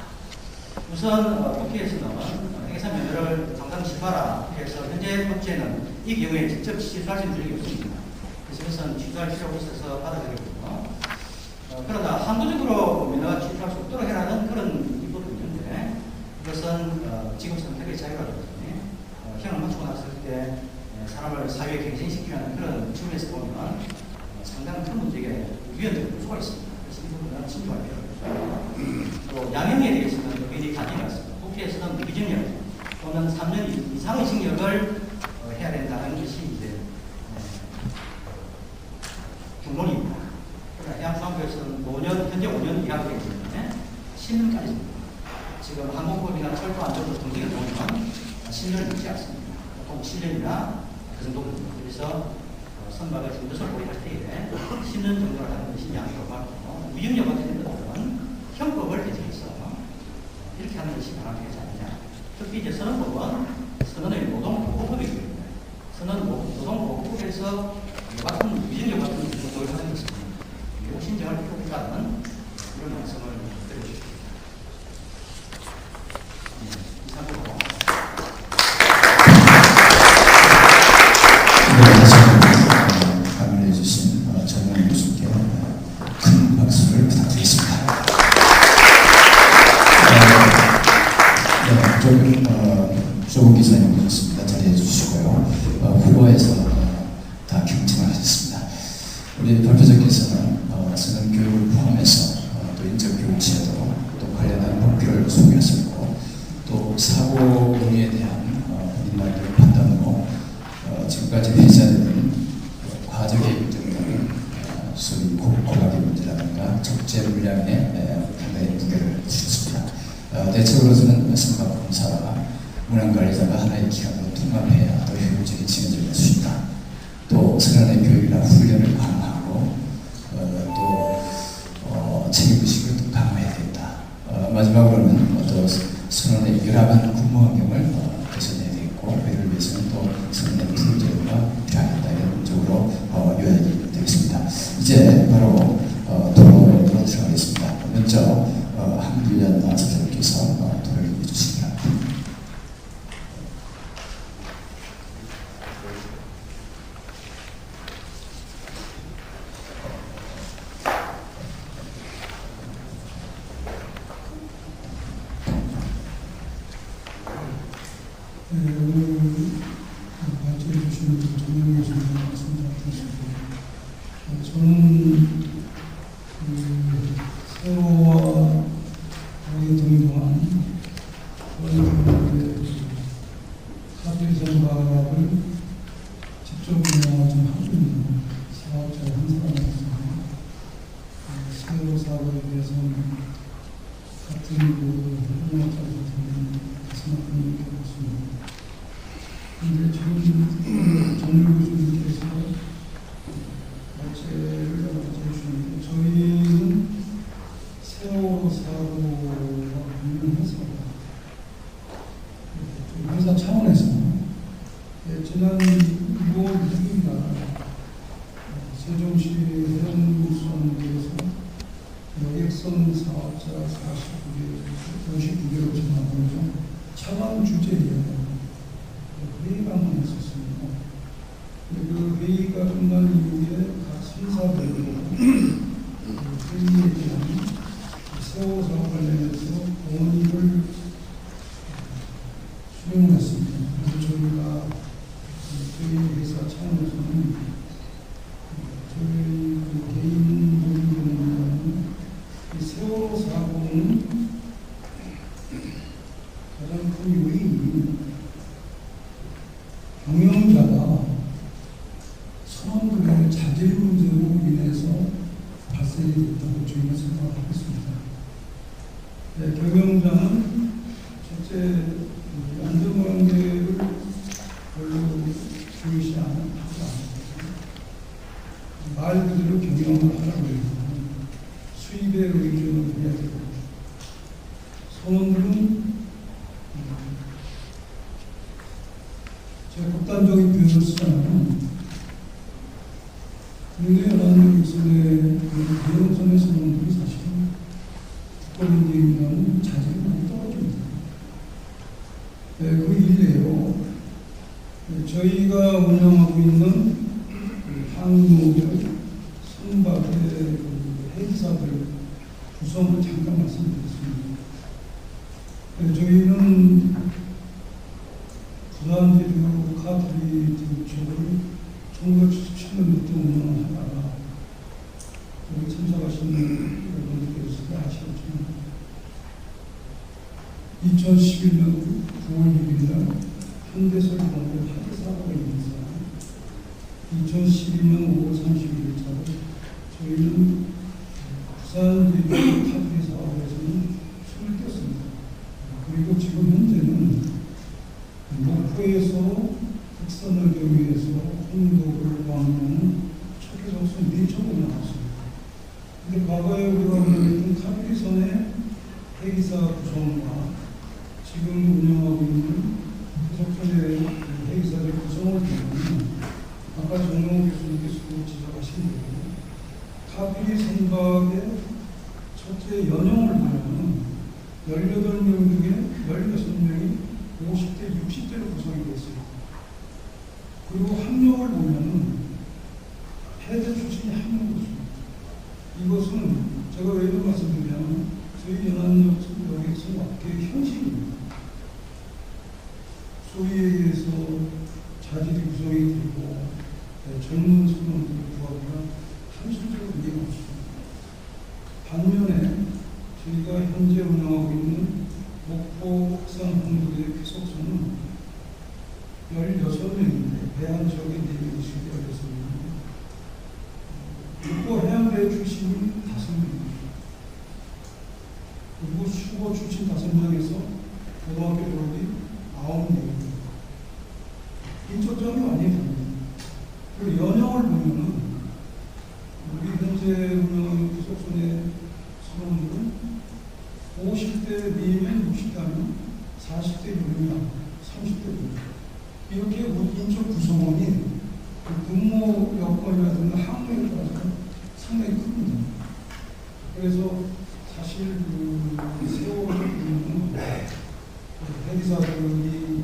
우선 국회에서는 해상 면허를 당장 취소하라 해서 현재 법제는 이 경우에 직접 취소할 수 있는 적이 없습니다. 그래서 이것은 취소할 필요가 있어서 받아들였고요. 그러나 항구적으로 면허가 취소할 수 없도록 해라는 그런 입법도 있는데 이것은 지금 선택의 자유라든지 형을 맞추고 났을 때 사람을 사회에 갱생시키는 그런 측면에서 보면 상당히 큰 문제에 위헌적인 요소가 있습니다. 그래서 이 부분은 신중할 필요가 있습니다. 또 양형에 대해서는 의견이 갈리는 것 같습니다. 국회에서는 무기징역 또는 3년 이상의 징역을 해야 된다는 것이 이제 중론입니다. 그러나 해양수산부에서는 5년, 현재 5년 이하가 되기 때문에 10년까지입니다. 지금 항공법이나 철도안전부 등등에 보면 10년을 넘지 않습니다. 보통 7년이나 그 정도입니다. 그래서 선박을 중도설 보유할 때에 10년 정도를 하는 것이 양형으로 받고 무징역 같은 것들은 형법을 개정해서 이렇게 하는 것이 바람직하지 않느냐. 특히 이제 선언법은 선언의 노동보호법이기 때문에 노동보호법에서 같은 무징역 같은 것을 도입하는 것은 신정할 필요가 있다는 이런 말씀을 드리고 싶습니다. 이상으로 강의해 주신 전용 교수께 큰 박수를 부탁드리겠습니다. 조국 기자님 오셨습니다. 자리해 주시고요. 후보에서 다 경청을 하셨습니다. 우리 발표자께서는 선언 교육을 포함해서 또 인적 교육 제도 또 관련한 법규를 소개하셨고 또 사고 운유에 대한 본인만의 판단으로 지금까지 회자되는 과적의 문제는 소위 고각의 문제라든가 적재 물량에 상당히 무게를 주셨습니다. 대체로서는 선박 검사와 문안관리자가 하나의 기관으로 통합해야 더 효율적인 진행을 할 수 있다. 또 선언의 교육이나 훈련을 강화하고 또 책임의식을 또 강화해야 된다. 마지막으로는 또 선언의 열악한 근무 환경을 개선해야 되겠고 이를 위해서는 또 선언의 프로젝트가 필요하겠다. 이런 쪽으로 요약이 되겠습니다. 이제 바로 토론으로 들어가겠습니다. 먼저 한길련 선생님께서 토론을 해주시기 바랍니다. 발전해 주신 전용 교수님 말씀 잘 들었습니다. 저는 세월호와 어린 동안 사비 선박을 직접 운영을 좀 하고 있는 사업자 한 사람으로서 세월호 사고에 대해서는 같은 운영자로서 생각하는 게 없습니다. 그런데 지금 전용 교수님께서 발제를 해주시는데 저희는 세월호 사고와 관련해서 회사 차원에서 지난 6월 6일 저희 해운수산부에서 여객선 사업자 59개로 전화하면서 차관 주제에 회의가 한번 있었습니다. 그 회의가 끝난 이후에 각 선사들로 회의에 대한 세월 사업 관련해서 건의를 수령을 했습니다. 그래서 저희가 저희 회사 차원에서는 저희 개인 모임을 이 세월호 사고는 가장 큰 요인이 경영자가 선원들의 자질 문제로 인해서 발생이 됐다고 저희가 생각하고 있습니다. 네, 경영자는 첫째 안전관계를 별로 중시 하지 않고 말 그대로 경영을 하라고 해요. 수입에 의존을 해야 되고 선원들은 제가 극단적인 표현을 쓰자면 국내연합유선의 대형선의 선원들이 사실은 국가인대임이라는 자질이 많이 떨어집니다. 네, 그 일이에요. 네, 저희가 운영하고 있는 항공모델 선박의 회사들 구성을 잠깐 말씀드리겠습니다. 네, 저희는 부산제주 카트리트 쪽을 1977년부터 운영을 하다가 여기 참석하시는 여러분들께서 아시겠지만 2011년 9월 6일 날 현대설공업 화재 사고가 있면서 2012년 5월 31일자로 저희는 부산제주 카트리 사업에서는 손을 뗐습니다. 그리고 지금 현재는 목포에서 국선을 경유해서 홍도를 방문하는 초계선수 4척을 나왔습니다. 근데 과거에 우리가 운영했던 카트리선의 회기사 구성과 지금 운영하고 있는 계속적인 회기사들 구성을 보면 아까 정용 교수님께서도 지적하신 대로 카트리 선박의 첫째 연형을 보면 18명 중에 16명이 50대, 60대로 구성이 되어 있습니다. 그리고 학력을 보면은 해대 출신이 한 명도 없습니다. 이것은 제가 왜 이런 말씀드리냐면 저희 연합여객선 업계의 현실입니다. 소위에 의해서 자질이 구성이 되고 젊은 선원들을 구하기가 현실적으로 이해가 없습니다. 반면에 저희가 현재 운영하고 있는 목포 국산 홍도의 피속선은 16명인데 해안 지역에 4명씩 16명입니다. 목포 해안대 출신이 5명입니다. 그리고 수거 출신 5명에서 고등학교 졸업이 9명입니다. 인적점이 많이 다릅니다. 그리고 연형을 보면은 우리 현재 운영 피속선의 선원들은 50대 4명, 60대 하면 40대 6명, 30대 6명. 이렇게 인적 구성원이 그 근무 여건이라든가 학력에 따라서 상당히 큽니다. 그래서 사실 그 세월을 보면 회기사들이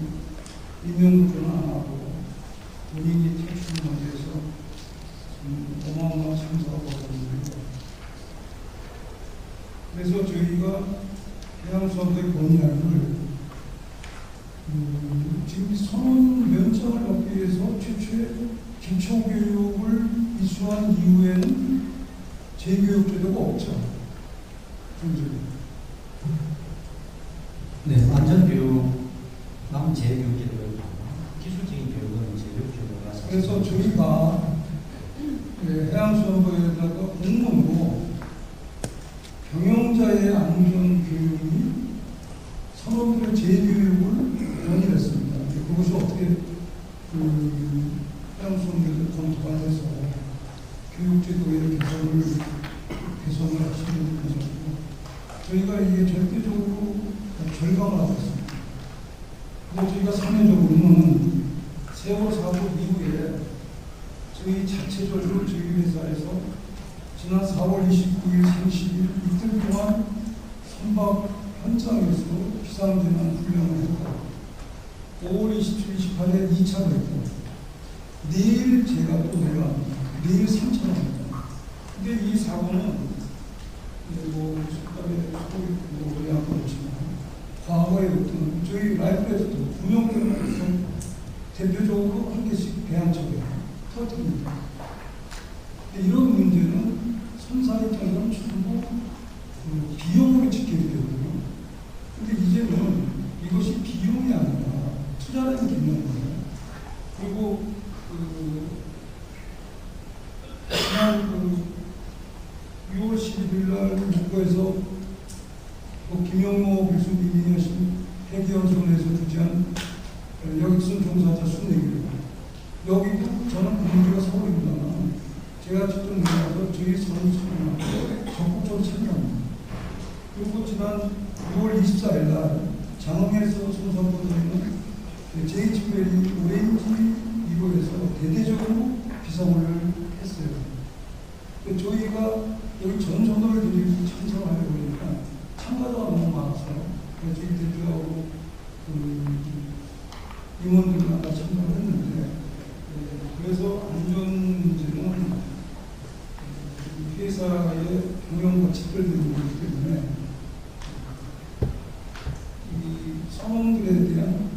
임명부터는 안 하고 본인이 탈출을 위해서 어마어마한 참사하고 있는데요. 그래서 저희가 해양수업의 권위를 지금 선원 면장을 받기 위해서 최초의 기초교육을 이수한 이후에는 재교육 제도가 없죠. 네, 안전교육은 재교육제도가 기술적인 교육은 재교육제도가 그래서 저희가 해양수업에다가 공무원으로 경영자의 안전교육이 선원들의 재교육을 권유했습니다. 그것을 어떻게 해양수업에서 검토가 해서 교육제도의 개선을 하시는 것이고 저희가 이게 절대적으로 절감을 하고 있습니다. 그리고 저희가 사회적으로는 세월호 사고 이후에 저희 자체적으로 저희 회사에서 지난 4월 29일, 30일 이틀 동안 선박 현장에서 비상재난 훈련을 했고 5월 27일, 28일에 2차를 했고 내일 제가 또 내려갑니다. 내일 3차를 합니다. 근데 이 사고는 뭐 색깔에 소위 약간 그렇지만 과거에 어떤 저희 라이프에서도 운영되면서 대표적으로 한 개씩 배한척에 터뜨립니다. 이런 문제는 선사 입장에서는 전부 비용으로 지켜야 되거든요. 근데 이제는 이것이 비용이 아니라 투자라는 개념이에요. 그리고 지난 6월 11일 날 목포에서 김영모 교수님이 하신 회계연수원에서 주재한 여객선 종사자 순례기를 여기도 저는 본부가 서울입니다만 제가 직접 나가서 저희 선수들하고 적극적으로 참여합니다. 그리고 지난 6월 24일 날 장흥에서 선수분들은 JHBL이 오렌지 1호에서 대대적으로 비상훈련을 했어요. 저희가 여기 전선을 드리고 참석을 하려고 보니까 참가자가 너무 많아서 저희 대표하고 임원들과 참석을 했는데 그래서 안전 문제는 회사의 경영과 직결되는 거기 때문에 이 선원들에 대한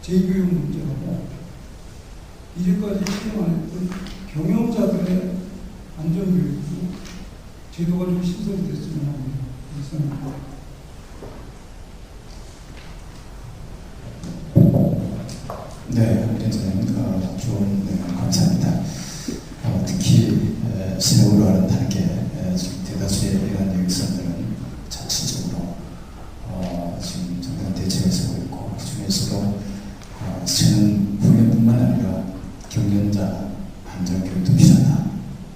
재교육 문제하고 이제까지 시행 안 했던 경영자들의 안전교육도 제도가 좀 신설이 됐으면 합니다. 이상입니다. 네, 우리는 좋은 감사합니다. 특히 세월호와는 다르게 대다수의 이러한 여객선들은 자체적으로 지금 정당한 대책을 세우고 있고 그 중에서도 저는 훈련뿐만 아니라 경영자 안전교육도 필요하다.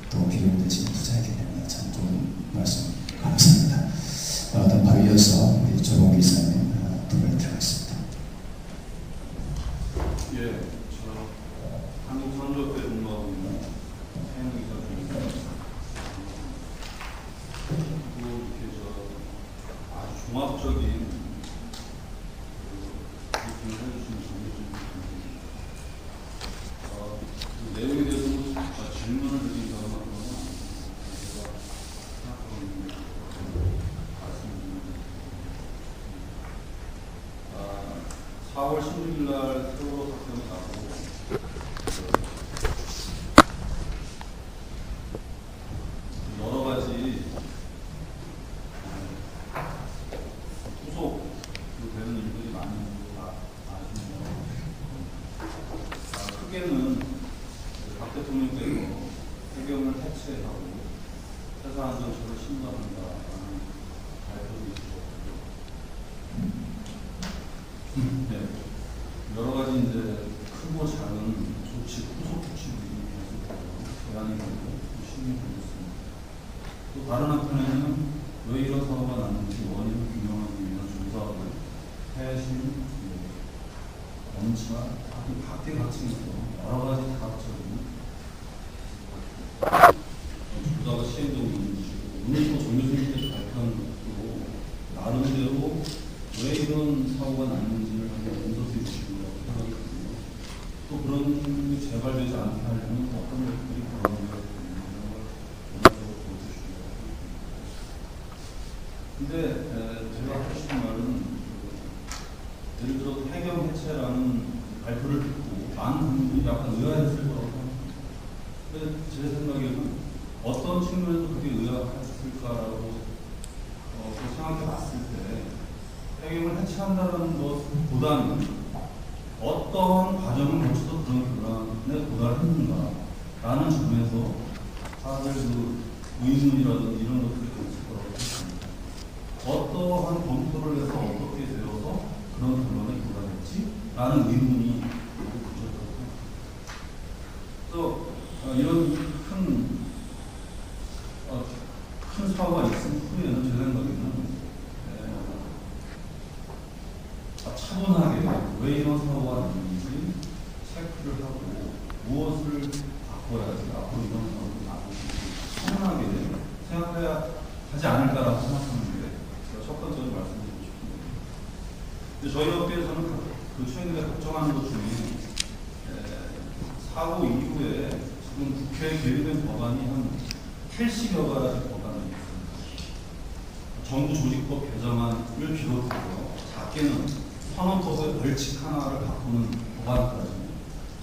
또 비용도 지금 투자의 개념이 참 좋은 말씀 감사합니다. 다음 바로 이어서 우리 조봉 기사님 부분에 들어가겠습니다. 예, 저 한국선조협회 근무하고 있는 태영 기사입니다. 그리고 이렇게 아주 종합적인 브리핑을 해주신 분이 그 내용에 대해서는 질문을 드린다고 하거나 제가 생각하고 있는 말씀드립니다. 4월 16일 날 세월호 사건이 나고 여러 가지 후속으로 되는 일들이 많이 아시네요. 크게는 박 대통령께서 해경을 해체하고 회사 안전처를 신고한다라는 발표도 있었고 네. 여러 가지 이제 크고 작은 조치, 후속 조치들이 계속해서 제한이 되고 심의되고 있습니다. 또 다른 한편에는 왜 이런 사고가 났는지 원인을 규명하기 위한 조사를 해야신 원치가 아주 각계각층에서 여러 가지 다각적인 조사가 시행되고 있는 것이고 오늘 또 정 교수님께서 발표한 것도 나름대로 왜 이런 사고가 났는지를 한번 분석해 주시고 생각이 듭니다. 또 그런 일이 재발되지 않게 하려면 어떤 것들이 벌어져야 되는지 원하적으로 보여주시고 근데 제가 하고 싶은 말은 예를 들어 해경 해체라는 발표를 듣고 많은 분들이 약간 의아했을 거라고 생각합니다. 근데 제 생각에는 어떤 측면에서 그게 의아했을까라고 생각해 봤을 때 해경을 해체한다는 것보다는 어떤 과정을 거쳐서 그런 결론에 도달했는가라는 점에서 다들 그 의문이라든지 이런 것들이 있을 거라고 생각합니다. 어떠한 검토를 해서 어떻게 되어서 그런 결론에 도달했지라는 의문이 부족하다고 생각합니다. 그래서 이런 큰 사고가 있은 후에는 제 생각에는 차분하게 왜 이런 사고가 났는지 체크를 하고 무엇을 바꿔야지 앞으로 이런 사고가 나고 차분하게 생각해야 하지 않을까라고 생각하는데 제가 첫 번째로 말씀드리고 싶습니다. 근데 저희 업계에서는 그 최근에 걱정하는 것 중에 사고 이후에 지금 국회에 계류된 법안이 한 80여 가지 법안이 있습니다. 정부조직법 개정안을 비롯해서 작게는 선언법의 벌칙 하나를 바꾸는 법안까지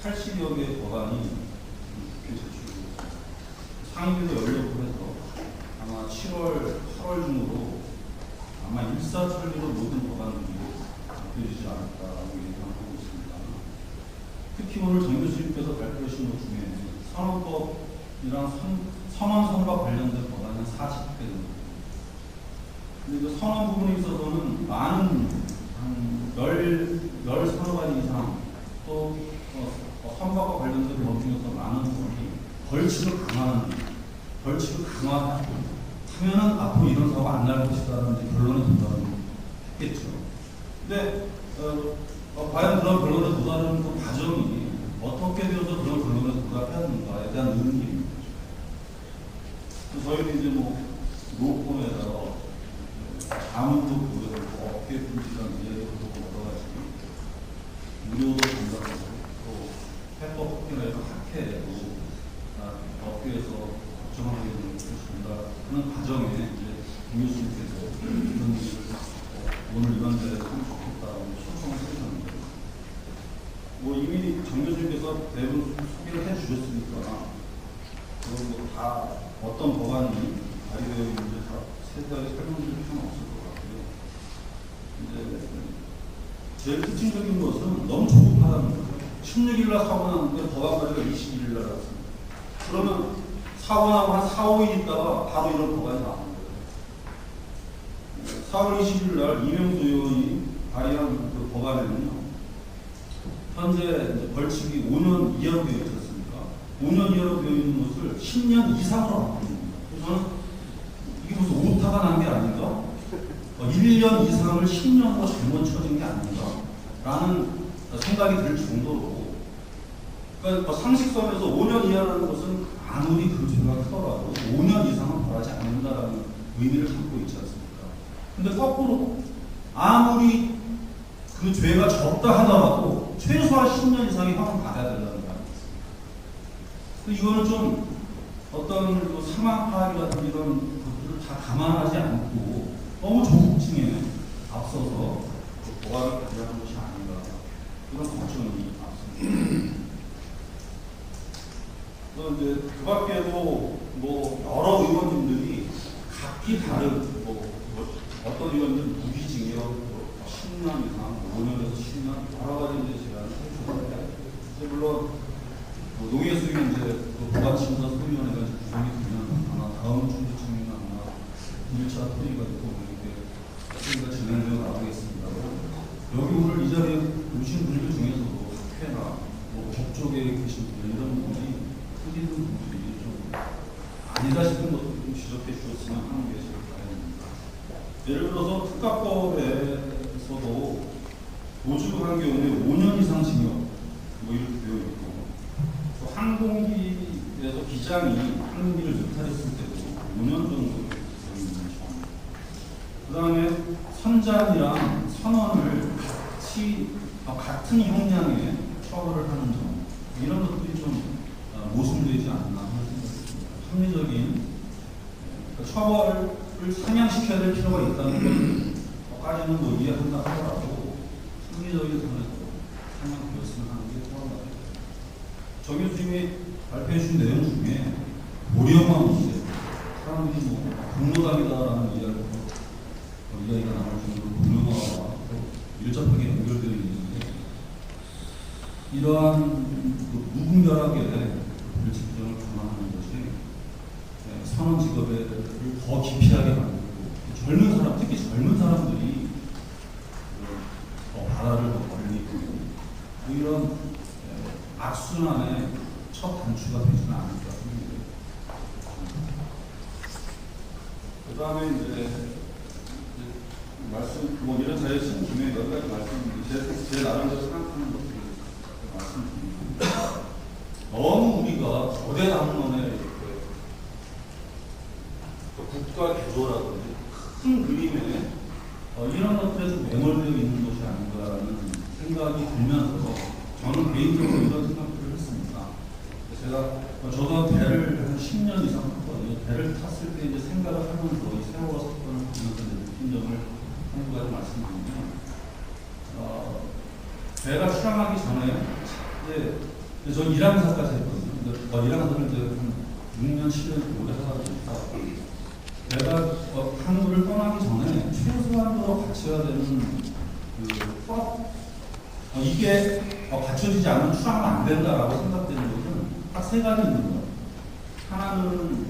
80여 개의 법안이 국회에 제출되고 있습니다. 상임위도 열렸고 해서 아마 7월, 8월 중으로 아마 일사천리로 모든 법안들이 발표되지 않을까라고 예상하고 있습니다. 특히 오늘 정 교수님께서 발표하신 것 중에 선언법이랑 선언선과 관련된 법안이 한 40개 정도. 근데 그 선언 부분에 있어서는 많은 한 10서너 가지 이상 또 선거과 관련된 법 중에서 많은 부분이 벌칙을 강화하면은 앞으로 이런 사고가 안 날 것이다라는 결론에 도달했겠죠. 근데 과연 그런 결론에 도달하는 그 과정이 어떻게 되어서 그런 결론에 도달해야 하는가에 대한 의문입니다. 저희는 이제 로펌에다가 자문도 보여드리고 업계 분들이랑 이야기도 여러 가지 무료도 전달하고 또 해법 학회나 학회에도 업계에서 걱정하고 있는 것을 전달하는 과정에 이제 김 교수님께서 이런 일을 오늘 이런 자리에 하면 좋겠다고 초청을 해주셨는데 이미 정 교수님께서 대부분 소개를 해주셨으니까 그건 다 어떤 법안이 발의되어 있는지 다 세세하게 설명드릴 필요는 없을 것 같고요. 이제 제일 특징적인 것은 너무 조급하다는 거죠. 16일날 사고 났는데 법안까지가 21일날 났습니다. 그러면 사고 나고 한 4, 5일 있다가 바로 이런 법안이 나오는 거예요. 4월 20일날 이명수 의원이 발의한 그 법안에는요. 현재 이제 벌칙이 5년 이하로 되어 있지 않습니까? 5년 이하로 되어 있는 것을 10년 이상으로 바꿉니다. 저는 이게 무슨 오타가 난 게 아닌가? 1년 이상을 10년으로 잘못 쳐진 게 아닌가? 라는 생각이 들 정도로 그러니까 상식선에서 5년 이하라는 것은 아무리 그 죄가 크더라도 5년 이상은 벌하지 않는다라는 의미를 담고 있지 않습니까? 근데 거꾸로 아무리 그 죄가 적다 하더라도 최소한 10년 이상의 형을 받아야 된다는 거 아니겠습니까? 이거는 좀 어떤 그 상황 파악이라든지 이런 것들을 다 감안하지 않고 너무 조급증에 앞서서 보완을 가져가는 것이 아닌가 이런 걱정이 앞섭니다. 이제 그 밖에도 여러 의원님들이 각기 다른 어떤 의원들은 무기징역 10년 이상, 5년에서 10년 여러 가지 이제 제안을 해주셨는데 물론 농해수위 이제 보관심사 소위원회가 구성이 되면 아마 다음 중도청이나 아마 1차 토의가 되고 이렇게 토의가 진행되어 나가겠습니다. 여기 오늘 이 자리에 오신 분들 중에서도 학회나 법조계에 계신 분들 이런 분들이 소리는 분들이 좀 아니다 싶은 것도 좀 지적해 주셨으면 하는 게 제 바람입니다. 예를 들어서 특가법에서도 보직을 한 경우에 5년 이상 징역 이렇게 되어 있고 또 항공기에서 기장이 항공기를 유탈했을 때도 5년 정도 되어 있는 점. 그 다음에 선장이랑 선원을 같은 형량의 처벌을 하는 점 이런 것들이 좀 모순되지 않나 하는 생각이 듭니다. 합리적인 처벌을 상향시켜야 될 필요가 있다는 것까지는 이해한다 하더라도 합리적인 선에서 상향되었으면 하는 게 필요하다. 정 교수님이 발표해 주신 내용 중에 고령화 문제, 사람들이 공로당이다라는 이야기가 나올 정도로 고령화와 밀접하게 연결되어 있는데 이러한 무분별하게 벌칙 규정을 강화하는 것이 선원 직업을 더 기피하게 만들고 젊은 사람, 특히 젊은 사람들이 바다를 더 벌리고 이런 악순환의 첫 단추가 되지는 않을까 생각합니다. 그 다음에 이제 말씀, 이런 자리에 쓴 김에 몇 가지 말씀드리는데 제 나름대로 생각하는 것들을 말씀드립니다. 너무 우리가 거대 담론에 이렇게 또 국가 개조라든지 큰 그림에 이런 것들에 좀 매몰되어 있는 것이 아닌가라는 생각이 들면서 저는 개인적으로 이런 생각들을 했습니다. 저도 배를 한 10년 이상 탔거든요. 배를 탔을 때 이제 생각을 하면서 이 세월호 사건을 보면서 느낀 점을 한 가지 말씀드리면, 배가 출항하기 전에 이제 저 일항사까지 했거든요. 근데 일항사를 이제 한 6년, 7년 오래 하다 보니까 배가 항구를 떠나기 전에 최소한으로 갖춰야 되는 그 법, 이게 갖춰지지 않으면 출항은 안 된다라고 생각되는 것은 딱 세 가지 있는 거예요. 하나는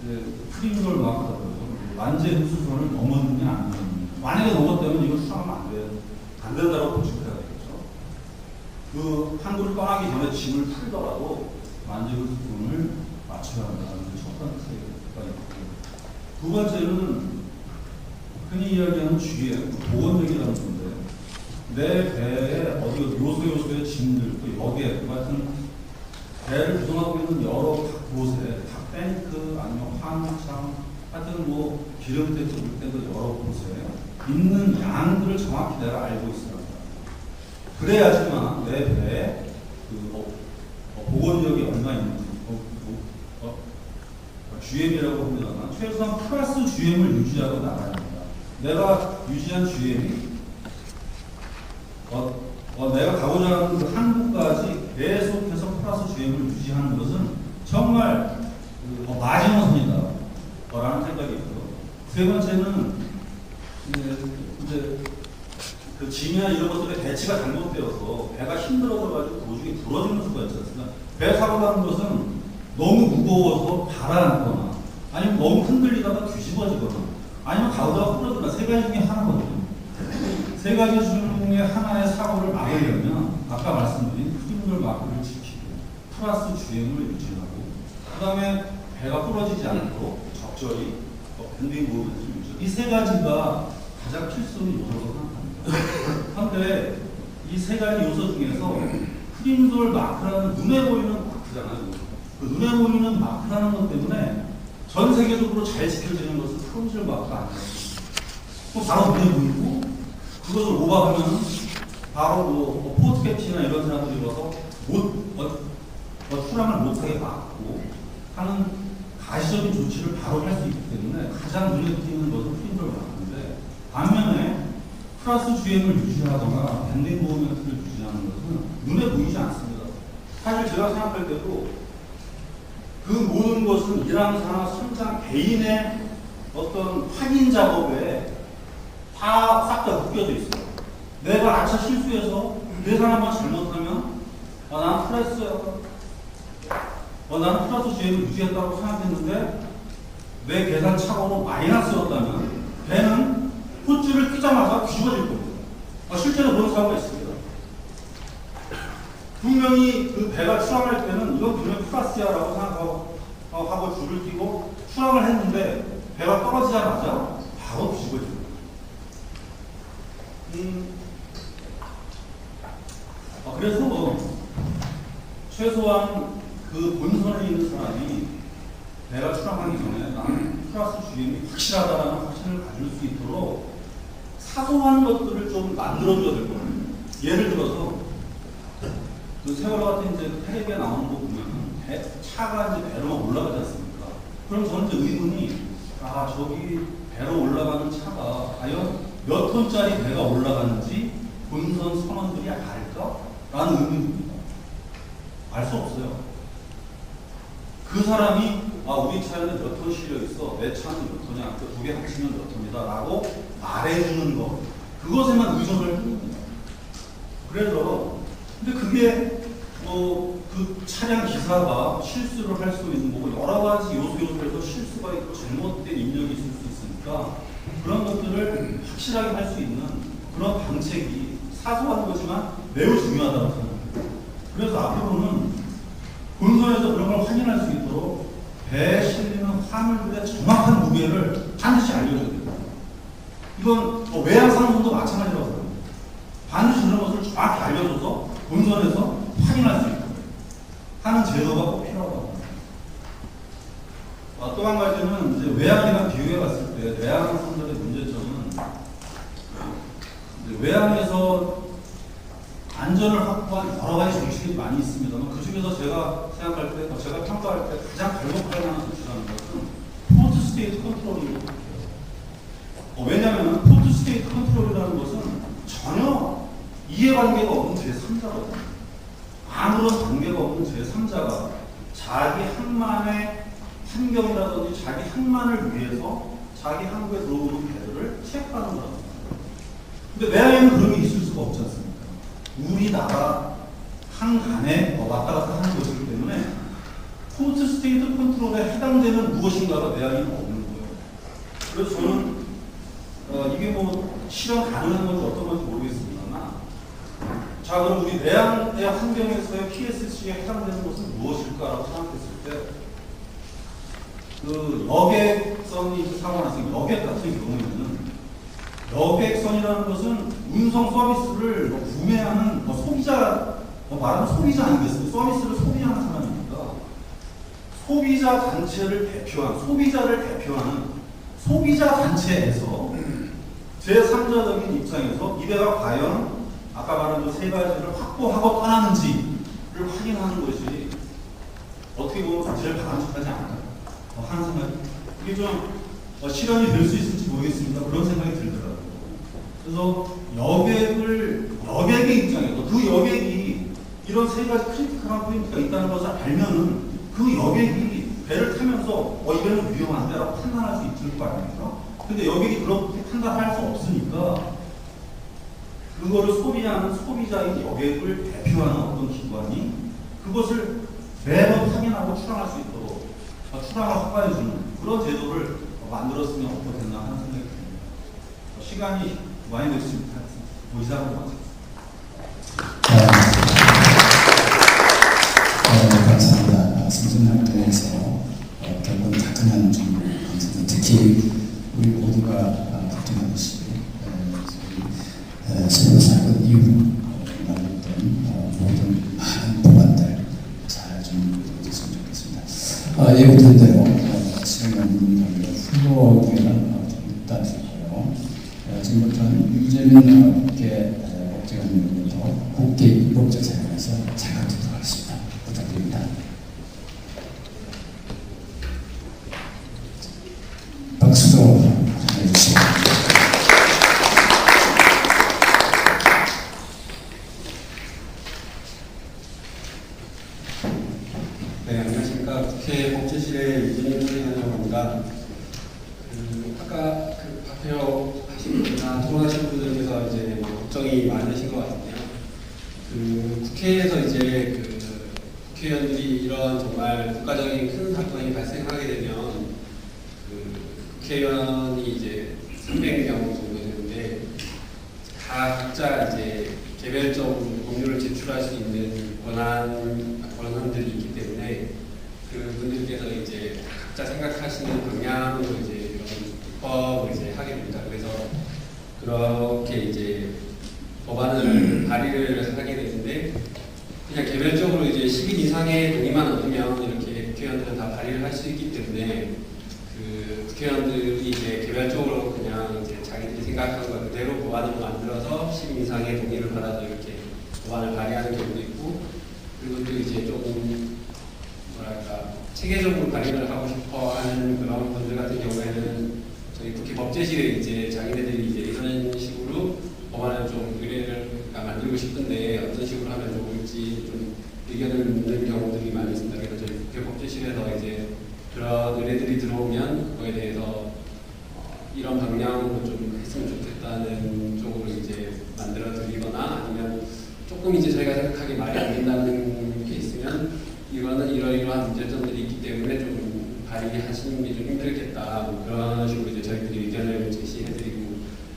이제 프리미널 마크더라고요. 만재 흡수선을 넘었느냐 안 넘었느냐. 만약에 넘었다면 이건 출항하면 안 된다고 공식해야 되겠죠. 그 항구를 떠나기 전에 짐을 풀더라도 만재 흡수선을 맞춰야 한다는 게 첫 번째가 있고, 두 번째는 흔히 이야기하는 GM, 보건적이라는 건데, 내 배에 어디 요소의 짐들, 또 여객 같은 배를 구성하고 있는 여러 각 곳에, 각 탱크, 아니면 화물차, 하여튼 뭐 기름때, 물때도 여러 곳에 있는 양들을 정확히 내가 알고 있어야 한다. 그래야지만 내 배에 그 보건력이 얼마 있는지, GM이라고 합니다만 최소한 플러스 GM을 유지하고 나가야 합니다. 내가 유지한 GM이 내가 가고자 하는 그 한국까지 계속해서 플러스 GM을 유지하는 것은 정말 마지노선이다 라는 생각이 있고요. 세 번째는 이제 그 짐이나 이런 것들의 배치가 잘못되어서 배가 힘들어서 가지고 도중에 부러지는 수가 있지 않습니까? 배 사고 나는 것은 너무 무거워서 가라앉거나, 아니면 너무 흔들리다가 뒤집어지거나, 아니면 가다가 부러지거나, 세 가지 중에 하나거든요. 세 가지 중에 하나의 사고를 막으려면 아까 말씀드린 프리미널 마크를 지키고 플러스 주행을 유지하고, 그 다음에 배가 부러지지 않도록 적절히 밴딩 모멘트를 유지. 이 세 가지가 가장 필수적인 요소라고 생각합니다. 그런데 이 세 가지 요소 중에서 프리미널 마크라는 눈에 보이는 마크잖아요. 그 눈에 보이는 마크라는 것 때문에 전 세계적으로 잘 지켜지는 것은 프리미널 마크가 아니에요. 바로 눈에 보이고, 그것을 오버하면 바로 뭐 포트캡티나 이런 사람들이 와서 출항을 못하게 막고 하는 가시적인 조치를 바로 할 수 있기 때문에 가장 눈에 띄는 것은 프리미널 마크인데, 반면에 플러스 GM을 유지하거나 밴딩 모멘트를 유지하는 것은 눈에 보이지 않습니다. 사실 제가 생각할 때도 그 모든 것은 일항사나 선장 개인의 어떤 확인 작업에 싹 다 묶여져 있어요. 내가 아차 실수해서 내가 하나만 잘못하면 나는 플러스 GM을 유지했다고 생각했는데 내 계산 착오로 마이너스였다면 배는 호줄을 끼자마자 뒤집어질 겁니다. 실제로 그런 사고가 있습니다. 분명히 그 배가 출항할 때는 이건 분명히 플러스야라고 생각하고 줄을 끼고 출항을 했는데 배가 떨어지자마자 바로 뒤집어집니다. 그래서 최소한 그 본선에 있는 사람이 배가 출항하기 전에 나는 플러스 GM이 확실하다는 확신을 가질 수 있도록 사소한 것들을 좀 만들어줘야 될 거예요. 예를 들어서 그 세월호 같은 이제 텔레비에 나오는 거 보면 차가 이제 배로만 올라가지 않습니까? 그럼 저는 이제 의문이, 저기 배로 올라가는 차가 과연 몇 톤짜리 배가 올라가는지 본선 선원들이 알까? 라는 의문입니다. 알 수 없어요. 그 사람이 우리 차에는 몇 톤 실려 있어, 내 차는 몇 톤이야, 그 두 개 합치면 몇 톤이다 라고 말해주는 것, 그것에만 의존을 합니다. 그래서 근데 그게 그 차량 기사가 실수를 할 수 있는 거고, 여러 가지 요소에서 실수가 있고 잘못된 입력이 있을 수 있으니까 그런 것들을 확실하게 할 수 있는 그런 방책이 사소한 거지만 매우 중요하다고 생각합니다. 그래서 앞으로는 본선에서 그런 걸 확인할 수 있도록 배에 실리는 화물들의 정확한 무게를 반드시 알려줘야 됩니다. 이건 외항상품도 마찬가지라고 합니다. 반드시 그런 것을 정확히 알려줘서 본선에서 확인할 수 있도록 하는 제도가 꼭 필요하다고 합니다. 또 한 가지는 이제 외항이랑 비교해 봤을 때 외항 선들의 문제점은 이제 외항에서 안전을 확보한 여러 가지 조치들이 많이 있습니다만 그 중에서 제가 생각할 때, 제가 평가할 때 가장 발목할 만한 조치라는 것은 포트 스테이트 컨트롤이라고 생각해요. 왜냐하면 포트 스테이트 컨트롤이라는 것은 전혀 이해관계가 없는 제3자거든요. 아무런 관계가 없는 제3자가 자기 항만의 환경이라든지 자기 항만을 위해서 자기 항구에 들어오는 배들을 체크하는 거랍니다. 근데 외항에는 그런 게 있을 수가 없지 않습니까? 우리나라 항간에 왔다 갔다 하는 것이기 때문에 포트 스테이트 컨트롤에 해당되는 무엇인가가 외항에는 없는 거예요. 그래서 저는 이게 뭐 실현 가능한 건지 어떤 건지 모르겠습니다만 자 그럼 우리 외항의 환경에서의 PSC에 해당되는 것은 무엇일까라고 생각했을 때 그 여객선이 사고 났으니 여객 같은 경우에는 여객선이라는 것은 운송 서비스를 구매하는 소비자, 말하면 소비자 아니겠습니까? 서비스를 소비하는 사람이니까 소비자 단체를 대표한, 소비자를 대표하는 소비자 단체에서 제3자적인 입장에서 이 배가 과연 아까 말한 그 세 가지를 확보하고 떠나는지를 확인하는 것이 어떻게 보면 제일 바람직하지 않을까 하는 생각이 이게 좀 실현이 될 수 있을지 모르겠습니다. 그런 생각이 들더라고요. 그래서 여객의 입장에서 그 여객이 이런 세 가지 크리티컬한 포인트가 있다는 것을 알면은 그 여객이 배를 타면서 이 배는 위험한데 라고 판단할 수 있을 거 아닙니까? 근데 여객이 그렇게 판단할 수 없으니까 그거를 소비하는 소비자인 여객을 대표하는 어떤 기관이 그것을 매번 확인하고 출항할 수 있도록 출항을 허가해주는 그런 제도를 만들었으면 어떻겠나 하는 생각이 듭니다. 시간이 많이 됐습니다. 뭐 이상으로 마치겠습니다. 감사합니다. 승진활동에서 결국 다툼하는 중으로 감사합니다. 특히 우리 모두가 걱정하는 것이 세월호 사건 이후로 나왔던 모든 많은 법안들 잘 좀 이루어졌으면 좋겠습니다. 예고드린 대로 시간과 물리 관계로 후보에는 일단 있고요. 지금부터는 유재민 국회 법제관님으로부터 국회 입법제 사용에서 자각 듣도록 하겠습니다. 부탁드립니다. 박수도 해주시고. 네, 안녕하십니까. 국회 법제실의 유진인 소리하려고 합니다. 아까 발표 하신 분이나 토론하신 분들께서 이제 걱정이 많으신 것 같은데요. 국회에서 이제 국회의원들이 이런 정말 국가적인 큰 사건이 발생하게 되면 국회의원이 이제 300명 정도 되는데 각자 이제 개별적으로 법률을 제출할 수 있는 권한들이 있기 때문에 그분들께서 이제 각자 생각하시는 방향으로 이제 이런 입법을 이제 하게 됩니다. 그래서 그렇게 이제 법안을 발의를 하게 되는데 그냥 개별적으로 이제 10인 이상의 동의만 얻으면 이렇게 국회의원들은 다 발의를 할 수 있기 때문에 국회의원들이 이제 개별적으로 그냥 이제 자기들이 생각한 것 그대로 법안을 만들어서 10인 이상의 동의를 받아서 이렇게 법안을 발의하는 경우도 있고 그리고 또 이제 조금 뭐랄까 체계적으로 발의를 하고 싶어 하는 그런 분들 같은 경우에는 저희 국회 법제실에 이제 자기네들이 이제 이런 식으로 법안을 좀 의뢰를 만들고 싶은데 어떤 식으로 하면 좋을지 좀 의견을 묻는 경우들이 많이 있습니다. 그래서 저희 국회 법제실에서 이제 그런 의뢰들이 들어오면 그거에 대해서 이런 방향으로 좀 했으면 좋겠다는 쪽으로 이제 만들어 드리거나 아니면 조금 이제 저희가 생각하기 말이 안 된다는 게 있으면 이거는 이러이러한 문제점들이 있기 때문에 좀 발의하시는 게 좀 힘들겠다 뭐 그런 식으로 이제 저희들이 의견을 제시해드리고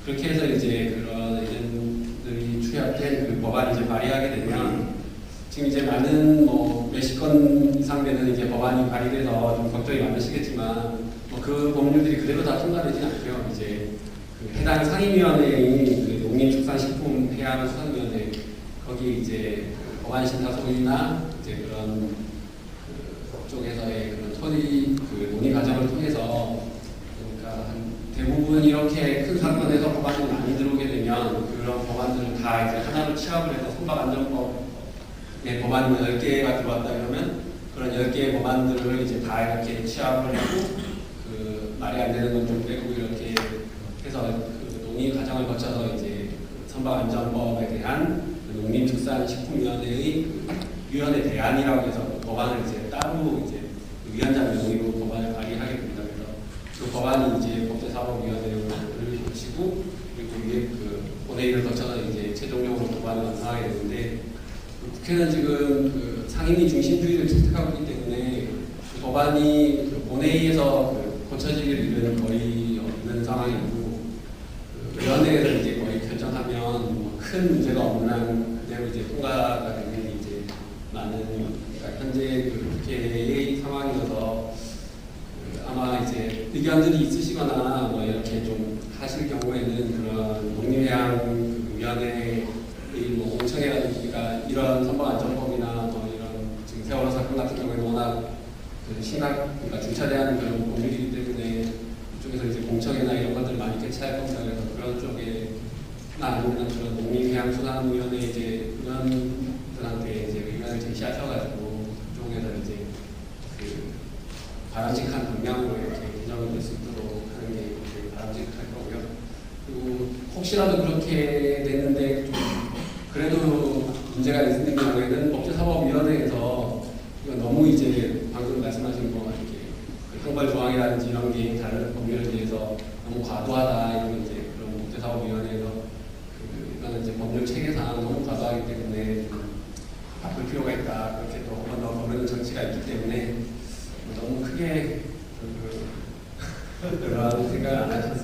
그렇게 해서 이제 그런 의견들이 추합된 그 법안이 이제 발의하게 되면 지금 이제 많은 뭐 몇십 건 이상 되는 이제 법안이 발의돼서 좀 걱정이 많으시겠지만 뭐 그 법률들이 그대로 다 통과되진 않고요. 이제 그 해당 상임위원회인 그 농림축산식품해양수산위원회 거기 이제 법안 심사소위나 이제 그런 쪽에서의 그런 스터디 그 논의 과정을 통해서 그러니까 한 대부분 이렇게 큰 사건에서 법안이 많이 들어오게 되면 그런 법안들을 다 이제 하나로 취합을 해서 선박안전법의 법안이 10개가 들어왔다 그러면 그런 10개의 법안들을 이제 다 이렇게 취합을 하고 그 말이 안 되는 건 좀 빼고 이렇게 해서 그 논의 과정을 거쳐서 이제 그 선박안전법에 대한 그 농림축산식품위원회의 그 위원회 대안이라고 해서 그 법안을 이제 따로 이제 그 위원장 명의로 법안을 발의하게 됩니다. 그래서 그 법안이 이제 법제사법위원회를 거치고 그리고 위에 그 본회의를 거쳐서 이제 최종적으로 법안을 완성하게 되는데 그 국회는 지금 그 상임위 중심주의를 채택하고 있기 때문에 그 법안이 그 본회의에서 그 고쳐질 일은 거의 없는 상황이고 그 위원회에서 이제 거의 결정하면 뭐큰 문제가 없는 한 그대로 이제 통과가 되는 이제 많은 그러니까 현재 그 국회의 상황이어서 그 아마 이제 의견들이 있으시거나 뭐 이렇게 좀 하실 경우에는 그런 농림해양위원회의 뭐 공청회라든가 이런 선박안전법이나 뭐 이런 지금 세월호 사건 같은 경우에는 워낙 그 심각 그러니까 중차대한 그런 법률이기 때문에 이쪽에서 이제 공청회나 이런 것들 많이 개최할 겁니다. 그래서 그런 쪽에 아니면 그런 농림해양수산위원회 이제 그런 분한테 이제 의견을 제시하셔가지고 그쪽에서 이제 그 바람직한 방향으로 이렇게 개정이 될 수 있도록 하는 게 이제 바람직할 거고요. 그리고 혹시라도 그렇게 됐는데 좀 그래도 문제가 있는 경우에는 법제사법위원회에서 이거 너무 이제 방금 말씀하신 거 이렇게 그 형벌 조항이라든지 이런 게 다른 법률에 비해서 너무 과도하다 이런 이제 그런 법제사법위원회에서 그 이거는 이제 법률 체계상 너무 과도하기 때문에 좀 바꿀 필요가 있다 그렇게 또 한 번 더 보는 정치가 있기 때문에 너무 크게 그런 생각을 안 하셨으면